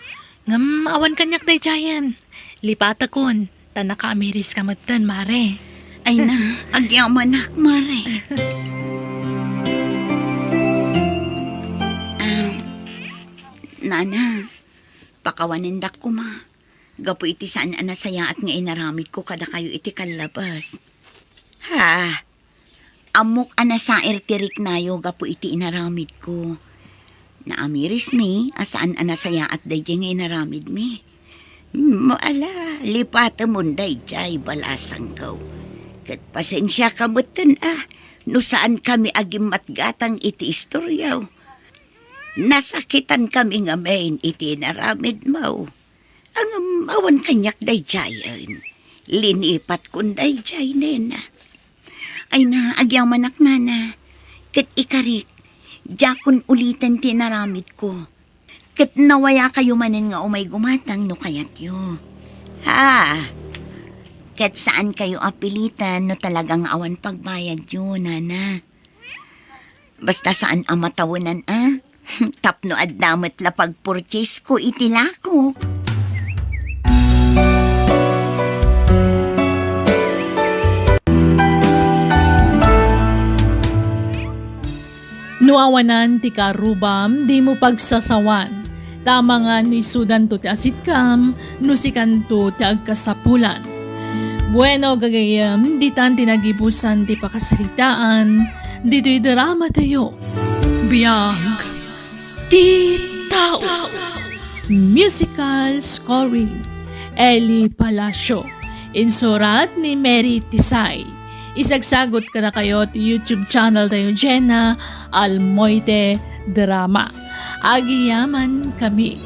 Ngam awan kanyak day jayan. Lipatakon, tanaka amiris ka matan mare. Ay na, agyamanak mare. Nana, pakawanindak ko ma. Gapo iti saan anasaya at nga inaramid ko kada kayo iti kalabas. Ha, amok anasair tirik nayo gapo iti inaramid ko. Naamiris mi, asaan anasaya at dayjay nga inaramid mi. Maala, lipata mo dayjay balasang gaw. Kat pasensya ka mutan no saan kami agimatgatang iti istoryaw. Nasakitan kami nga main iti naramid mo. Ang awan kanyak dayjayan. Linipat kun dayjay nena. Ay na, agyang manak nana. Kat ikarik, jakon ulitan tinaramid ko. Kat nawaya kayo manin nga umay gumatang no kayat yo. Ha? Kat saan kayo apilitan no talagang awan pagbayad yo, nana. Basta saan ang matawanan Tapno at damat la pag-purchase ko itilako. Nuawanan ti karubam, di mo pagsasawan. Tama nga ni sudan to ti asitkam, nusikan to ti agkasapulan. Bueno gagayam, di tan tinagibusan ti pakasaritaan, dito'y drama tayo. Biyag ti tao. Musical scoring Eli Palacio. Insurat ni Mary Tisay. Isagsagot ka na kayo ti YouTube channel tayo Jenna Almoite Drama. Agiyaman kami.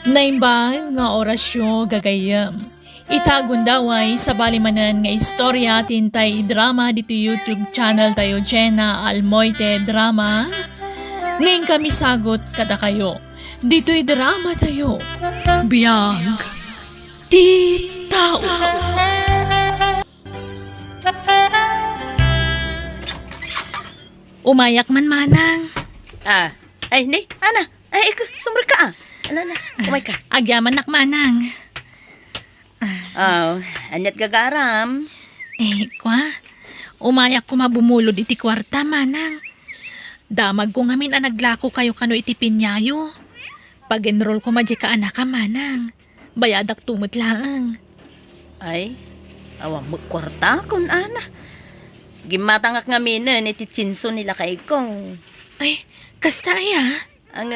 Naimbang nga orasyon gagayam. Itagundaway sa balimanan nga istorya tintay drama dito YouTube channel tayo Jenna Almoite Drama. Ngayon kami sagot kada kayo. Dito'y drama tayo. Biyag ti tao. Umayak man manang. Ay, ni, ana. Ay, sumur ka Alala, umay ka. Agyaman nak manang. Anyat gagaram. Kwa, umayak ko mabumulod iti kwarta manang. Damag ko ngamin naglako kayo kano iti pinyayo. Pag-enroll ko madya ka anak ka manang. Bayadak tumot laang. Ay, awang magkwarta kun ana. Gimatangak nga minan iti tsinso nila kay kong. Ay, kasta aya. Ang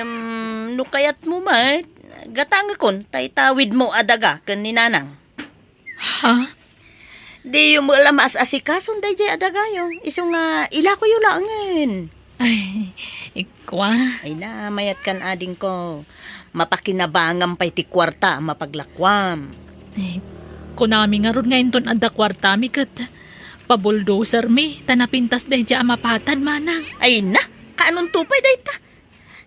nukayat mo mat, gatanga kon, tawid mo adaga kan ni nanang. Ha? Di yung mga lamas asikason day jay adagayo. Iso nga ila ko yung laangin. Ay, ikwa. Ay na, mayat kan ading ko. Mapakinabangan pa'y ti kwarta, mapaglakwam. Ay, kunami nga ron ngayon ton adda kwarta mi kat pabuldoser mi, tanapintas day dya mapatad manang. Ay na, kaanong tupay day ta?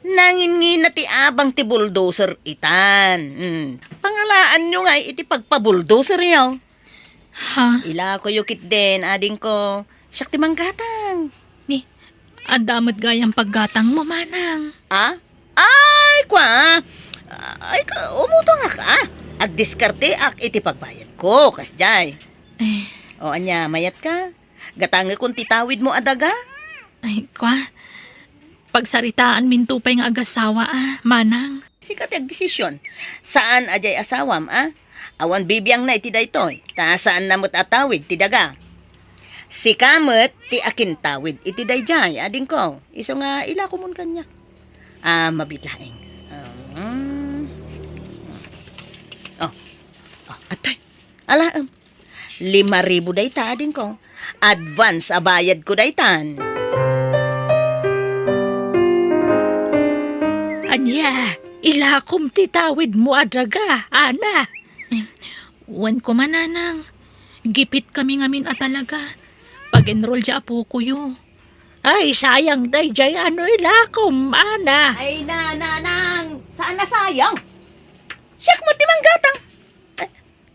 Nangin na ti abang ti bulldozer itan. Pangalaan nyo nga iti pagpa-bulldozer yaw. Ha? Ila ko yukit din, ading ko. Siyak ti manggatang. Ni, adamot gayang paggatang mo manang. Ay, kwa. Ay, umutong ka. Agdiskarte ak iti pagbayad ko, kasjay. O anya, mayat ka. Gatangi kung titawid mo adaga. Ay, kwa. Pagsaritaan min tupay nga agasawa manang. Sikat ang desisyon. Saan ajay asawam, Awan bibiyang na iti daytoy. Ta saan namot atawid ti daga. Si kamot ti akin tawid iti dayjay ading ko. Iso nga ila ko mun kanyak. Mabitlaing. Atay. Ala, 5,000 dayta ading ko. Advance abayad ko daytan. Anya, ilakom titawid mo adraga, ana. Wan ko mananang. Gipit kami ngamin talaga. Pag-enroll siya po kuyo. Ay, sayang day jay ano ilakom, ana. Ay, nanang, saan na sayang? Siyak mo timang gatang.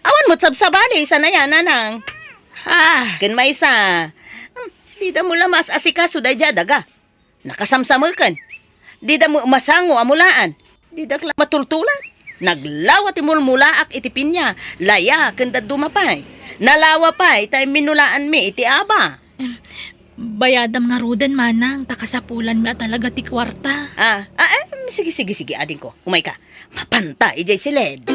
Awan mo sabsabali, sana yan, nanang. Ken may isa. Di da mo lamas asikaso day daga. Nakasamsamukan. Di da mo masango amulaan. Di da matultulan. Naglawat imulmulaak iti pinya. Laya, kanda dumapay. Nalawa pa'y tay minulaan mi iti aba. Bayadam nga rudan manang. Takasapulan mi talaga ti kwarta. Sige, ading ko. Umay ka. Mapanta, ijay si Led.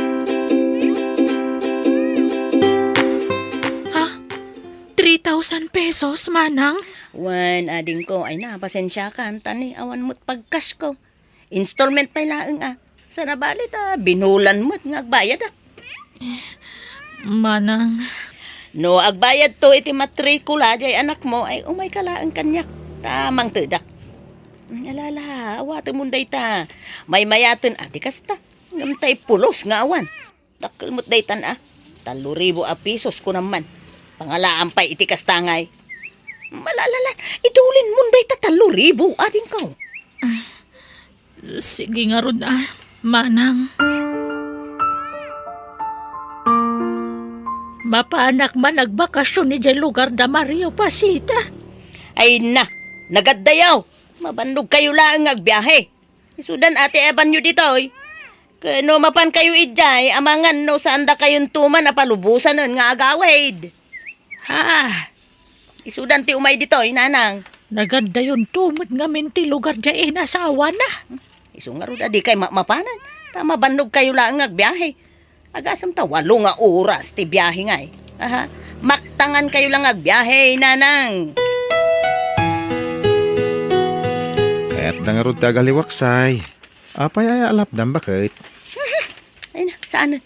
3,000 pesos manang? Wan, ading ko. Ay na, pasensya ka. Tani, awan mo't pagkas ko. Installment pa'y laeng Sa nabalit binulan mo't nga agbayad Manang. No, agbayad to iti matrikula jay anak mo ay umay kalaang kanyak. Tamang tedak. Alala, awate munday ta. May mayaten ati kasta. Ngamtay pulos nga awan. Takal mo't daytan 3,000 pesos ko naman. Pangalaan pa'y iti kastangay. Malalalan, itulin munday ta 3,000 ading ko. Sige nga rod manang. Mapanak man nagbakasyon ni jay lugar da Mario Pasita. Ay na, nagaddayaw. Mabandog kayo lang agbiyahe. Isudan ate eban nyo dito Kano mapan kayo idjay, amangan no saan da kayong tuman na palubusan nun nga agawid. Isudan ti umay dito nanang. Naganda yun tumot nga minti lugar jay inasawa na. Iso nga ro di kay mapanan. Tama bandog kayo lang agbiyahe. Agasam ta 8 nga oras ti biyahe nga Maktangan kayo lang agbiyahe, nanang. Kaya't na nga ron tagaliwaksay. Apay ay alapdam bakit? Ay na, saan?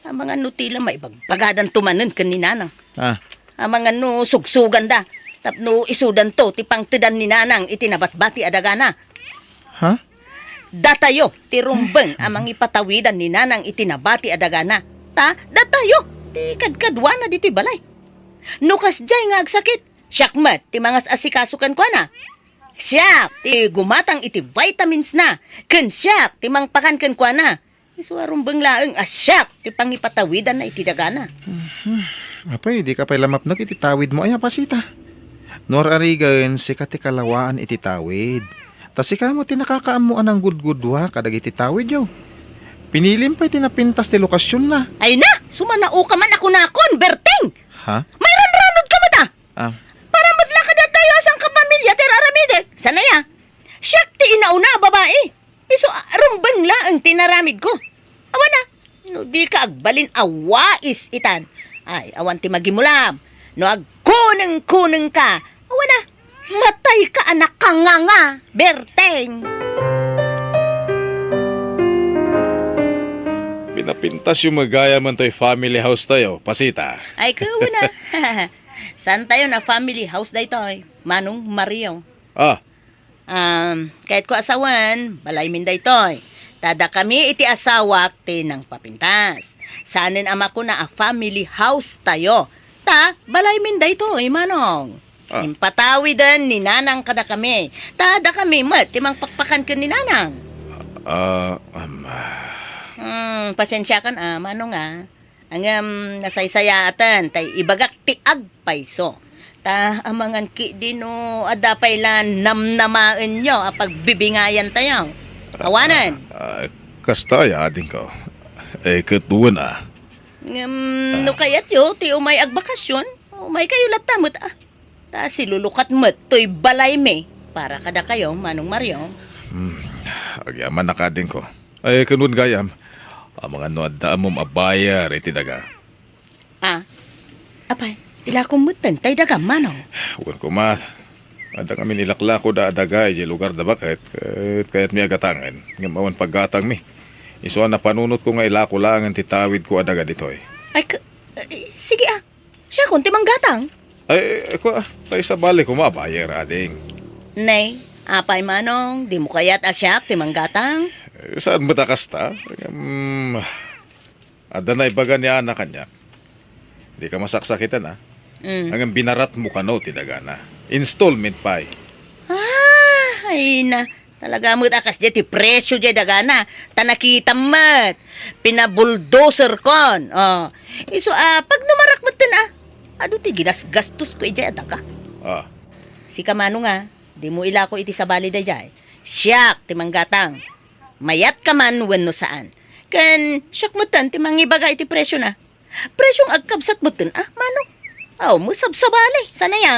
Ang mga nutila may bagbagadan tumanan kaninanang. Ang mga no sugsugan da. Tapno isudan to, tipang tidan ni nanang itinabatbati adagana. Datayo, ti rumbeng amang ipatawidan ni nanang itinabati adagana. Datayo, ti kadkadwa na dito'y balay. Nukas jay nga agsakit. Syakmat, ti mangas asikasukan ko na. Siyak, ti gumatang iti vitamins na. Ken siyak, ti mangpakan ken ko na. Isuarong banglaeng asyak, ti pangipatawidan na iti dagana. Apay, di ka pa'y lamapnak ititawid mo ay Pasita. Nor arigan, si katikalawaan ititawid. Tas ika mo tinakakaamuan ang gudgudwa kadag ititawid yo. Pinilim pa'y tinapintas ti lokasyon na. Ay na, sumanao ka man ako nakon, Berting! Mayroon ranod ka mo ta! Para madlakad at tayo asang kapamilya, ter aramidek. Sana ya? Siyak ti inauna, babae. Iso, rumbang la ang tinaramid ko. Awan na, no di ka agbalin awais itan. Ay, awan ti magimulam. No agkuneng-kuneng ka. Awan na, matay ka anak ka nga, Berteng. Pinapintas yung magaya man to'y family house tayo, Pasita. Ay, kawan na. Saan tayo na family house da ito, Manong Mario? Kahit ko asawan, balay min da ito. Tada kami iti asawak tinang papintas. Saanin ama ko na a family house tayo. Balay min da ito, Manong. Impatawidan ni nanang kada kami. Tada kami mat, timang pakpakan ka ni nanang. Pasensya kan Manong Ang nasaysayatan, tay ibagak ti agpayso. Amangan ki dino adapay lan namnamaan nyo pagbibingayan tayo. Awanan. Kastaya ading ko. Katuwan No kayat yo, ti umay agbakasyon. Umay kayo latamot silulukat mat, to'y balay me. Para kada kayo, Manong Mario. Agyaman na kading ko. Ay, kanun gayam. Ang mga noadaan mo mabayar, iti daga. Apay, ila kong mutan, tay daga manong. Huwag ko ma. Ada kami nilakla ko da adaga, iti lugar da bakit. Kaya't mi agatangan. Ngamawan paggatang mi. Isuan na panunot ko nga ilako lang ang titawid ko adaga dito eh. Sige siya kung timang gatang. Ay, ako tayo sa balik ko mabayar, ading. Nay, apay manong, di mo kaya't asyak timang gatang. Saan mo takas ta? Ada na ibaga niya anak kanya. Di ka masaksakitan ha. Hanggang binarat mo ka no, tidaga na. Installment pa eh. Ay na, talaga mo't akas dyan, ti presyo dyan dagana. Tanakita mo't, pinabuldoser kon. Pag numarak mo't ado ti ginasgastos ko dyan daga. Si kamano nga, di mo ila ko iti sabali da dyan. Siyak, ti manggatang. Mayat ka man wenno saan. Kan, siyak mo't ti mangibaga iti presyo na. Presyong agkabsat mo't manong. Mo sabsabali, sana ya.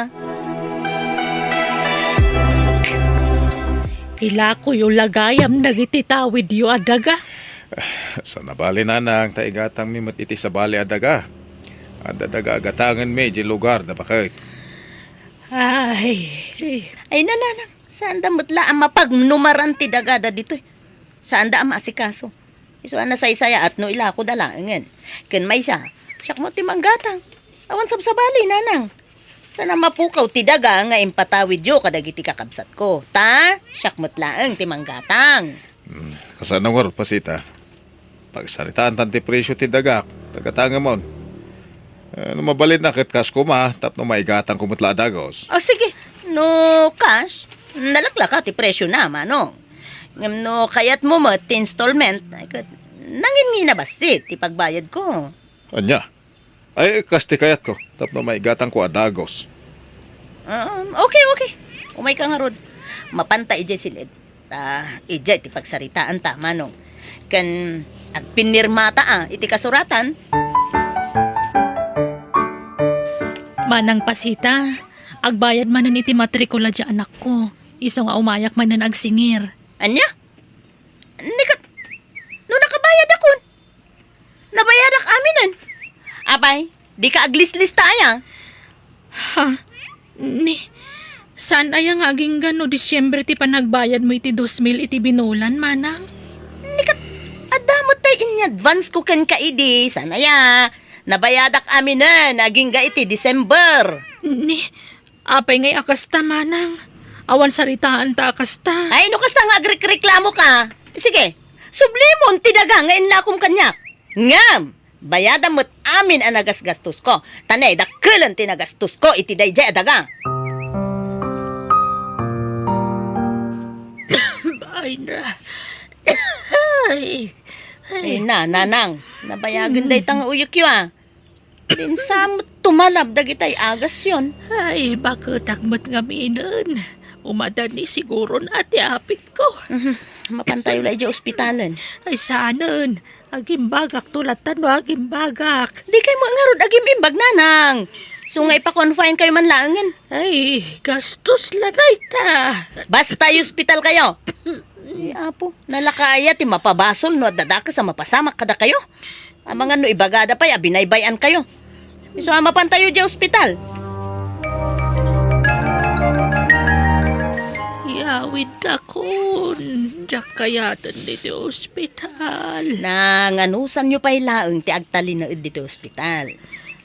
Ila ko yung lagayam nagititawid yu adaga. Sa nabali nanang, taigatang mi matiti sa bali adaga. Adadaga agatangan medyo lugar na bakit. Ay, Nanang, saan da mutla ang mapagnumaran ti dagada dito eh. Saan da ang maasikaso. Isuan na saysaya at no ila ko dalaangan. Ken may siya, siyak mo ti manggatang. Awan sabsabali, nanang. Sana mapukaw ti daga nga impatawid yo kadagiti kakabsat ko. Ta, siyak mutlaang ti manggatang. Kasana nga pasita. Pagsaritaan tanti presyo ti daga, tagatanga mo. Mabalin na kit kas ko ma, tap no maigatang kumutla dagos. Sige, no cash, nalakla ka ti presyo na, manong. Ngam no kayat mo mo ti installment, ay kat, nangin na basit ti pagbayad ko. Anya? Ay, kasti kayat ko. Tap no maigatang ko adagos. Okay. Umay ka nga rod. Mapanta ije silid. Ije ti pagsaritaan ta, manong. Kan, agpinirmata iti kasuratan. Manang pasita, agbayad manan iti matrikula di anak ko. Iso nga umayak manan agsingir. Anya? Nikat, no nakabayad akon. Nabayad ak aminan. Abay, di ka aglis-lista aya. Saan aya nga aging gano Disyembre ti panagbayad mo iti 2,000 iti binulan, manang? Nikat, adamot tay in advance ko kan kaidi. Sana ya, nabayadak aminan, aging ga iti December. Apay ngay akasta, manang. Awan saritaan ta akasta. Ay, no kasta nga agreklamo ka. Sige, sublimon ti daga nga inlakom kanyak. Ngam, bayadan mo't amin ang nagasgastos ko. Tanay, dakilan ti nagastos ko, iti dayjay adaga. ay na. Ay, nanang, nabayagan day tang uyok yu Dinsam tumalab dagitay agas yon. Ay, bakit akmat nga minan? Umadan ni siguro na ati apit ko. Mapantayo lang dyan ospitalan. Ay, saanan. Agimbagak tulatan no agimbagak. Di kayo mga rod agimbag, nanang. So nga ipa-confine kayo man langan. Ay, gastos lanay ta. Basta yung ospital kayo. Ay, apo, nalakaya ti mapabasol no at dadaka sa mapasamak kada kayo. Ang mga no ibagada pa'y abinaybayan kayo. So mapantayo dyan ospital. Yawid akon. Diyak kayatan dito ospital. Nanganusan nyo pa'y laang ti agtalinood dito ospital.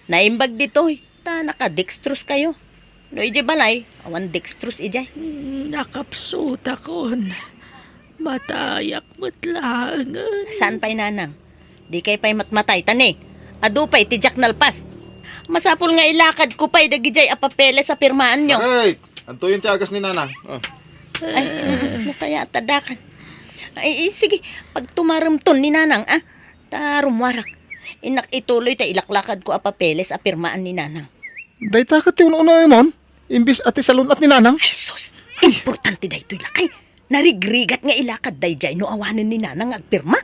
Naimbag dito, ta nakadextrose kayo. No ije balay, awan dextrose ije. Nakapsut akon. Matayak matlangan. Saan pa'y nanang? Di kay pa'y matmatay, tani. Adu pa'y tijak nalpas. Masapul nga ilakad ko pa'y dagijay apapele sa pirmaan nyo. Ay, anto yung tiagas ni Nanang. Ay, nasaya at tadakan. Ay, sige, pag tumaramton ni Nanang, tarumwarak. Inak ituloy ta ilaklakad ko apapeles a pirmaan ni Nanang. Day takat yung una mon. Imbis ati salunat ni Nanang. Ay, sus, importante da ito'y lakay. Narigrigat nga ilakad dayjay no awanan ni Nanang agpirma.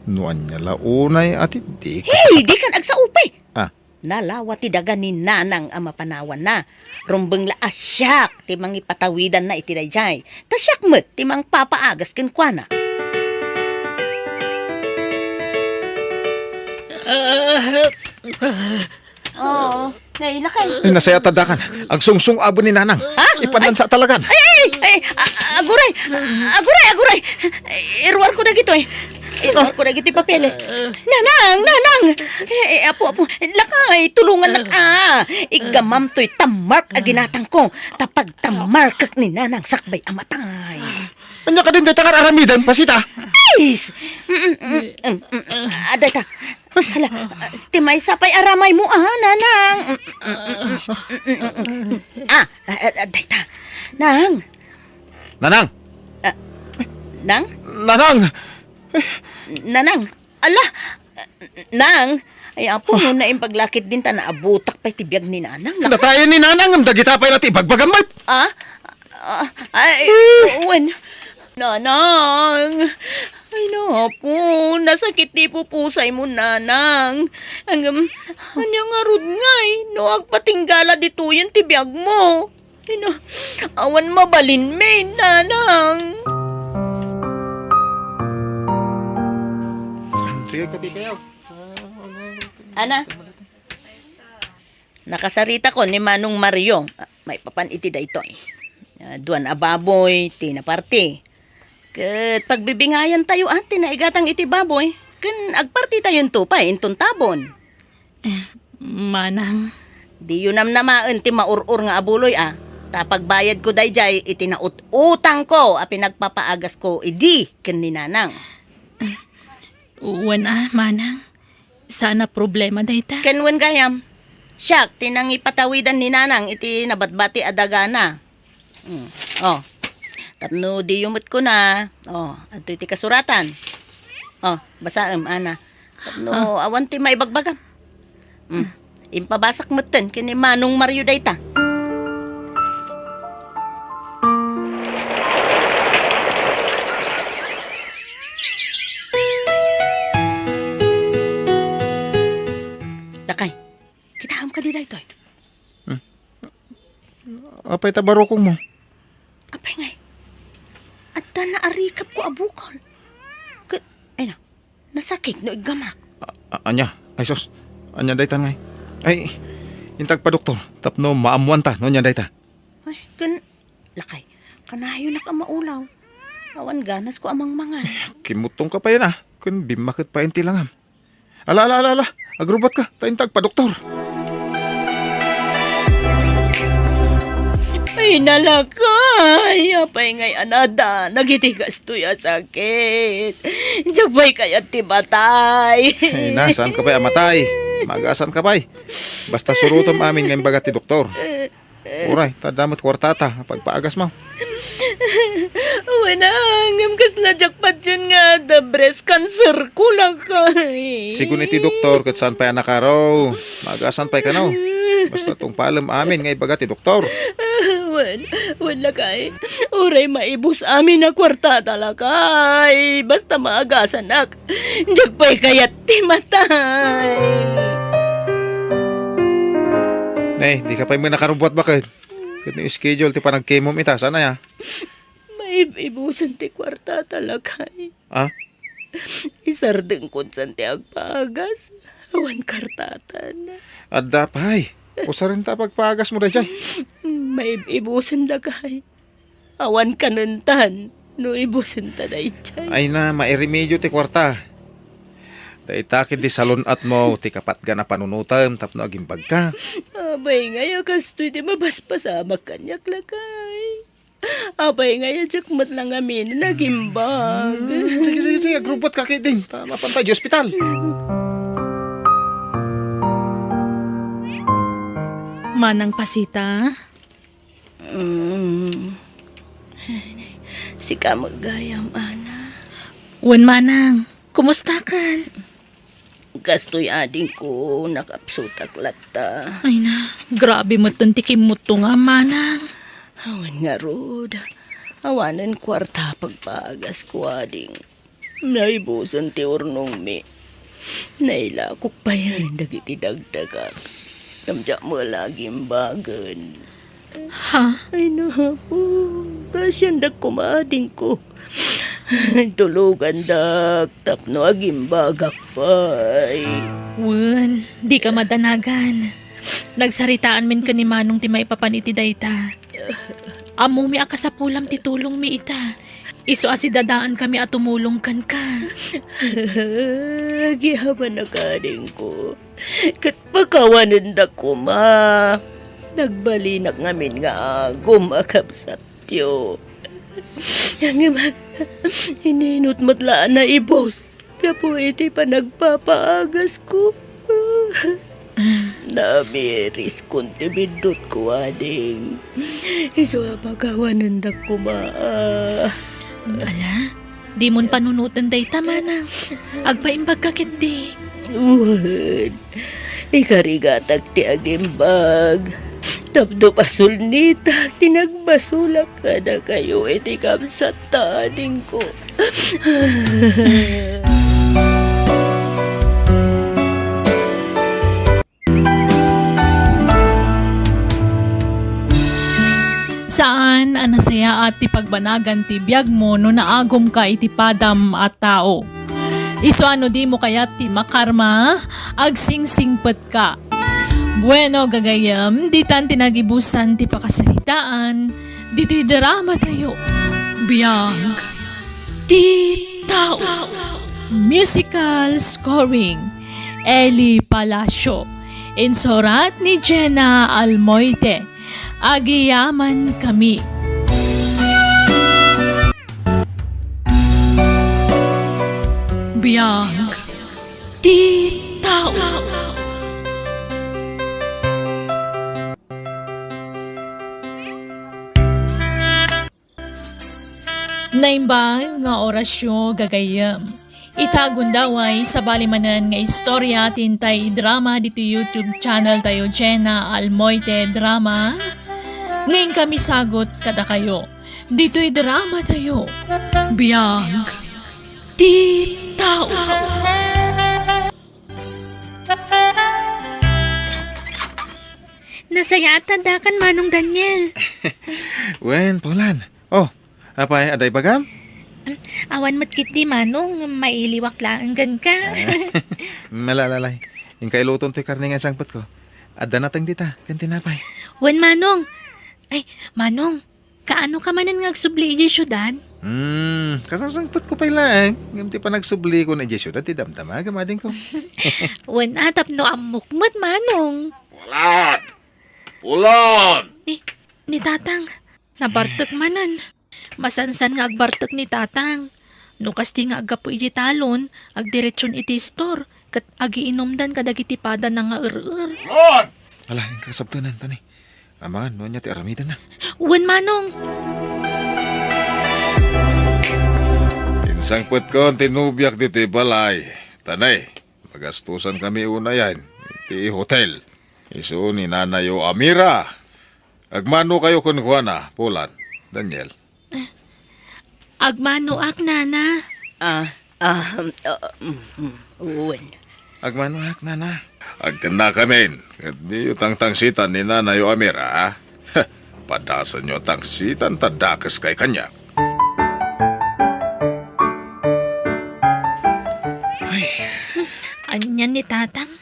Nuan niya launay ati di ka. Hey, di kan agsaupay. Ah, Nalawa ti daga ni Nanang ang mapanawan na. Rumbeng la asyak ti mang ipatawidan na iti dayjay. Tasyak met ti mang papaagas ken kuana. Oo, nailakay. Ay, nasaya tadakan. Ang sungsung abo ni Nanang. Ipanlansa talagan. Aguray. Iruar ko na gito eh. Iruar ko na gito yung papeles. Nanang. Apo. Lakay, tulungan na ka. Igamam to'y tamark aginatang ko. Tapag tamark kak ni Nanang sakbay amatay. Anya ka din day tangar aramidan, pasita. Is! Aday ta. Hala, timay sapay aramay mo Nanang. Aday ta. Nang. Nanang! Nang? Nanang! Ala! Nang! Ay, apo, no na yung paglakit din ta na abutak pa'y tibiyag ni Nanang. Natayan ni Nanang, ang dagita pa'y lati bagbagamay. Ay, uwan. Nanang! Ay, napo, nasakit di po pusay mo, Nanang. Anyang arod ngay, no agpatinggala dito yung tibiyag mo. Awan mabalin, may, Nanang. Sige, kapi kayo. Ana? Nakasarita ko ni Manong Mario. May papaniti da ito eh. Duan ababoy, tinaparte. Kat pagbibingayan tayo tinaigatang iti baboy. Kan agparti tayong tupay, intong tabon. Manang, Di yun namaan ti maurur nga abuloy Tapagbayad ko dayjay, itinaut-utang ko, pinagpapaagas ko, idi, kan ni Nanang. uwan manang. Sana problema dayta. Kenwen gayam. Siyak, tinang ipatawidan ni Nanang, iti nabatbati adagana. Tapno di yumot ko na. Ato iti kasuratan. Basaem, ana. Tapno, awan ti maibagbagam. Impabasak mo ten, kini Manong Mario dayta. Lakay, kitaham ka di dayto. Apay tabarokong mo. Apay ngay. At naarikap ko abukon. Ay na, nasakit no igamak. Anya, ay sos. Anya daytan ngay. Ay, intag pa doktor. Tapno maamuan ta, no nya dayta. Ay, lakay, kanayo na ka maulaw. Awan ganas ko amang mga. Kimutong ka pa yan Kun bimakit pa inti langam. Ala. Agrubat ka, taintag pa doktor. Ay, nalakay. Apay ngay anada. Nagitigas to ya sakit. Jagbay kayat ti batay. Ay na, saan ka pa'y amatay? Magasan ka pa'y. Basta surutom amin ngayong bagat ti doktor. Uray, tadamot kwartata, pagpaagas mo. Wanangam kas na jakpat yun nga, the breast cancer ko lang kay. Sigun iti doktor, kat saan pa'y anak araw. Magasan pa'y ka no. Basta tong paalam amin ngayong bagat ti doktor. Wala kay. Uray maibus amin na kwarta talakay. Basta maagasan nak. Jakpay kayat ti matay. Nay, di ka pa'y may nakarubot bakit? Kaya yung schedule ti panag-chemom ita, sana ya? Maibusan ti kwarta talakay. Isardeng kun san ti agpaagas. Awan kartatan. Adda pa'y. Usa rin ta pagpaagas mo dayjay. Maibusan dagay. Awan kanuntan. No ibusan ta dayjay. Ay na, mairemedyo ti kwarta. Daitakid di salon at mo, ti kapat ga na panunutam, tapno agimbag ka. Abay ngaya kastoy di mabaspasamak kanyak lakay. Abay ngaya jakmat lang amin nagimbag. Sige, agrupot ka kay din. Tama pantay di ospital. Manang pasita. Si kamagayam, ana. Uwan manang, kumusta kan? Gastoy ading ko, nakapsutak lata. Ay na, grabe mo tikim mo to nga manang. Awan nga rod. Awanan kwarta pagpagas ko ading. Naibusan ti urnong mi. Nailakok pa yan, dagiti dagdagan. Kamdya mo laging bagan. Ha? Ay na po, kasyandag kumading ko. Tulugan dak, tapno agimbagak pay. Wen, di ka madanagan. Nagsaritaan min ka ni Manong ti maipapaniti dayta. Amo mi akasapulam ti tulong mi ita. Iso asi dadaan kami at tumulong kan ka. Gihaman na kading ko. Kat pakawanan da ko ma. Nagbalinak ngamin nga gumakapsat tiyo. Hininot matlaan na ibos. Kaya po iti pa nagpapaagas ko. Namiris kunti bindot ko ading. Iso pakawanan da ko ma. Ala, di mon panunutan dayta manang. Agpaimbag kakit di. Uwan, ikarigatag ti agimbag. Tapdo pasul nita, tinagbasulak ka na kayo, iti kamsat taning ko. Saan anasaya at ti pagbanagan ti biyag mo no naagom ka iti padam at tao. Iso ano di mo kaya ti makarma, agsingsingpet ka. Bueno gagayam, ditan tinagibusan ti pakasaritaan, dito'y drama tayo. Biyag, ti tao. Musical scoring, Eli Palacio. Insurat ni Jenna Almoite. Agiyaman kami. Biyag, ti tao. Naimbang nga orasyon gagayam. Itagon daway sa balimanan nga istorya tintay drama dito YouTube channel tayo Jenna Almoite Drama. Ngayon kami sagot kada kayo. Dito'y drama tayo. Biyag, ti tao. Nasaya at tandakan Manong Daniel. Wen, Paulan. Oh, apay, aday bagam? Awan matkit di Manong, mailiwak lang gan ka. Malalalay. Yung kailuton to'y karne nga sangpot ko. Adda natang dita, kantinapay. Wan Manong. Ay, Manong, kaano ka manan nga agsubli iya syudad? Kasang-sangpot ko pa lang. Gamti pa nagsubli ko na iya syudad, ti damdama, gamading ko. Wan atap no amukmat Manong. Pulan! Pulan! Ni Tatang, nabartek manan. Masansan nga agbartek ni Tatang. No kasti nga agapo iti talon, agdiretsyon iti store, kat agiinomdan kadagiti pada na nga ur-ur. Pulan! Ala, yung kasabtunan, tani. Amangan, no niya ti aramidan na. Wan Manong. Insangpot ko ang tinubyak dito balay. Tanay, magastusan kami una yan. Iti hotel. Iso ni Nanayo Amira. Agmano kayo kun Juana, Pulan, Daniel. Agmano ak nana. Uwan. Agmano hak, nana. Agkanda kamin. At di yung tangsitan ni Nanayo Amira. Padasan nyo tangsitan tadakas kay kanya. Anyan ni Tatang.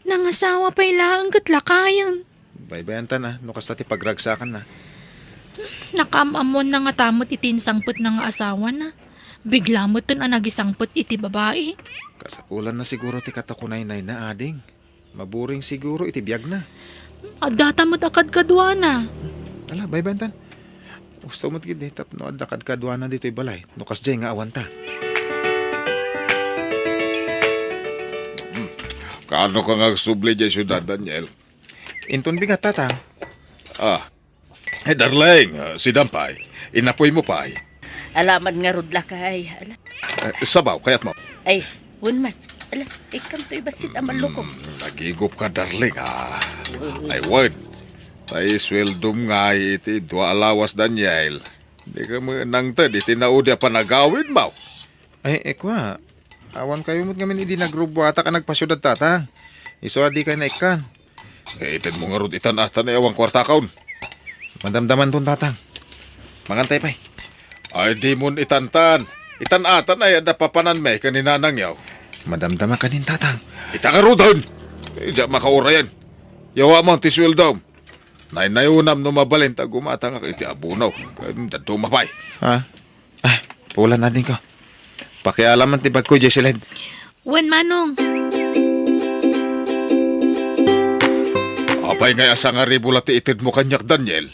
Nangasawa pa ilaang katlakayan. Baybayantan na, no kasta ti pagragsakan na. Nakamamon na nga tamot itinsangpot ng asawa na. Bigla mo ton nagisangpot iti babae. Kasapulan na siguro ti katakunay-nay na ading. Maburing siguro iti biyag na. Adata mo't akad kadwa na. Ala, baybayantan. Gusto mo't gid tap no adakad kadwa na dito'y balay. No kasjay nga awanta. Kaano ka nga subli dyan syudad, Daniel? Inton bigat tata. Darling, si Dampay. Inapoy mo pa ay. Alaman nga rudla kay. Sabaw, kayat mo. Ay, wun man. Ala, ikam to'y basit aman loko. Nagigop ka, darling, Ay, wan. Ay, sweldom nga iti dua alawas, Daniel. Di ka mo nang tad, iti naudya pa nagawin mo. Ay, ekwa. Awan kayo mo't ngamin hindi nagrubo ata ka nagpasyudad tata. Iso adi ka na ikan. Itin mo nga rod itan-atan ay awang kwarta kaon. Madamdaman ton tatang. Mangantay pa'y. Ay, di mo itantan. Itan-atan ay napapanan may kanina nangyaw. Madamdama ka din, tatang. Itakarudan! Diya makaura yan. Yawa mo ang tiswildom. Nainayunam no mabalin ta gumatang iti abunaw. Kanda tumapay. Ha? Ah, pulan na din ko. Pakialaman tibag ko, Jesseled. Wan manong. Apay nga asa nga ribula ti itid mo kanyak, Daniel.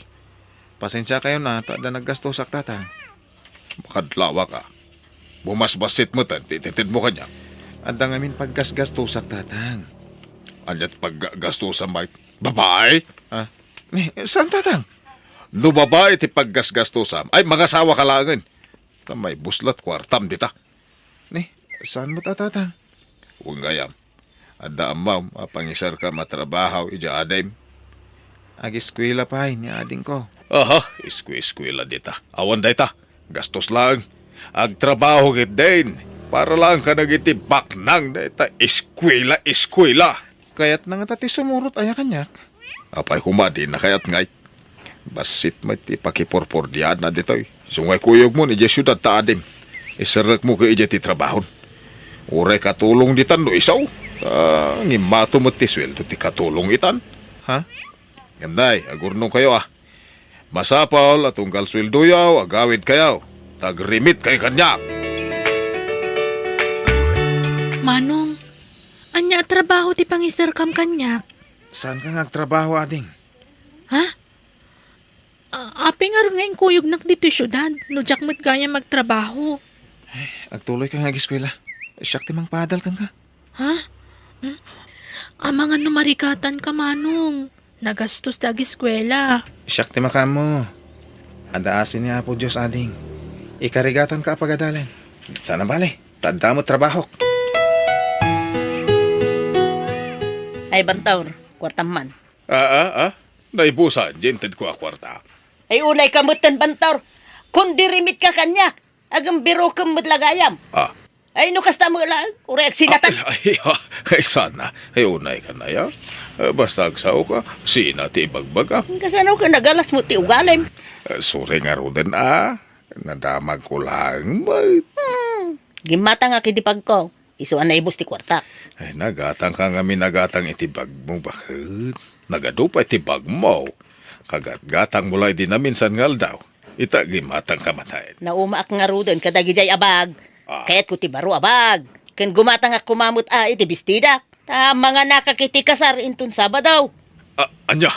Pasensya kayo na, tada naggastosak, tatang. Makadlawa ka. Bumasbasit mo tan, titid mo kanyak. Adda ngamin paggasgastosak, tatang. Anyat paggasto sa may babae? Ha? Saan, tatang? No babae ti paggasgasto sa ay mga sawa kalangan. Ta may buslat kwartam dita. Saan mo, tatang? Ungayam. Adda amaw, mapangisar ka matrabaho, ija adem. Ag-eskwela pa ni ading ko. Aha, iskwela dita. Awan dita. Gastos lang. Agtrabaho git din. Para lang ka nagitibak nang dita. Eskwela. Kaya't nang tati sumurot aya kanyak. Apay kumadi na kayat ngay. Basit may ti pakipurpur diyan na dito. Sungay kuyog mo ni syudad ta adem. Isarak mo ka ija ti trabahon. Uray katulong ditan no isaw. Ngimato mo ti sweldo ti katulong itan. Ha? Ganday, agurnong kayo ah. Masapal at unggal sweldo yaw, agawid kayaw. Tagrimit kay kanyak. Manong, anya trabaho ti pangisar kam kanyak. Saan ka nagtrabaho, ading? Ha? Api nga rin ngayong kuyog nak dito syudad. Nujak mo't gaya magtrabaho. Agtuloy ka nag-eskwela. Siyak timang padal kang ka. Ha? Amangan numarikatan ka, Manong. Nagastos tag eskwela. Siyak timang ka mo. Adaasin niya po Diyos, ading. Ikarigatan ka pagadalan. Sana bale. Tanda mo trabaho. Ay, Bantaur, kwartaman. Naibusan, jented ko a kwarta. Ay, unay kamutan, Bantaur. Kung dirimit ka kanyak, agam biro kamut lagayam. Ah. Ay, no kasta mo lang, uray sinatan. Ay, sana. Ay, unay ka na ya. Basta agsaw ka, sina ti bagbag Kasanaw ka nagalas mo ti ugalim. Sure nga roden nadamag ko lang. Gimata nga kitipag ko. Isuan na ibos ti kwarta. Ay, nagatang ka nga minagatang itibag mo. Bakit? Nagadupa itibag mo. Kagat-gatang mulay din na minsan ngal daw. Ita gimatang kamatayin. Nauma ak nga roden kadagijay abag. Kaya't ko ti baro abag. Kan gumatang ak kumamot iti bistida. Ta mga nakakiti-kasar intun Sabadaw. Anya?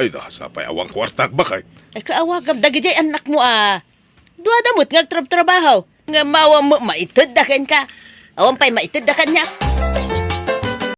Ay, nasapay awang kwartak bakit? Ay kaawagam dagijay anak mo Duadamot nga trabaho. Nga mawa mo maitid da ken ka. Awan pa'y maitid da kanya.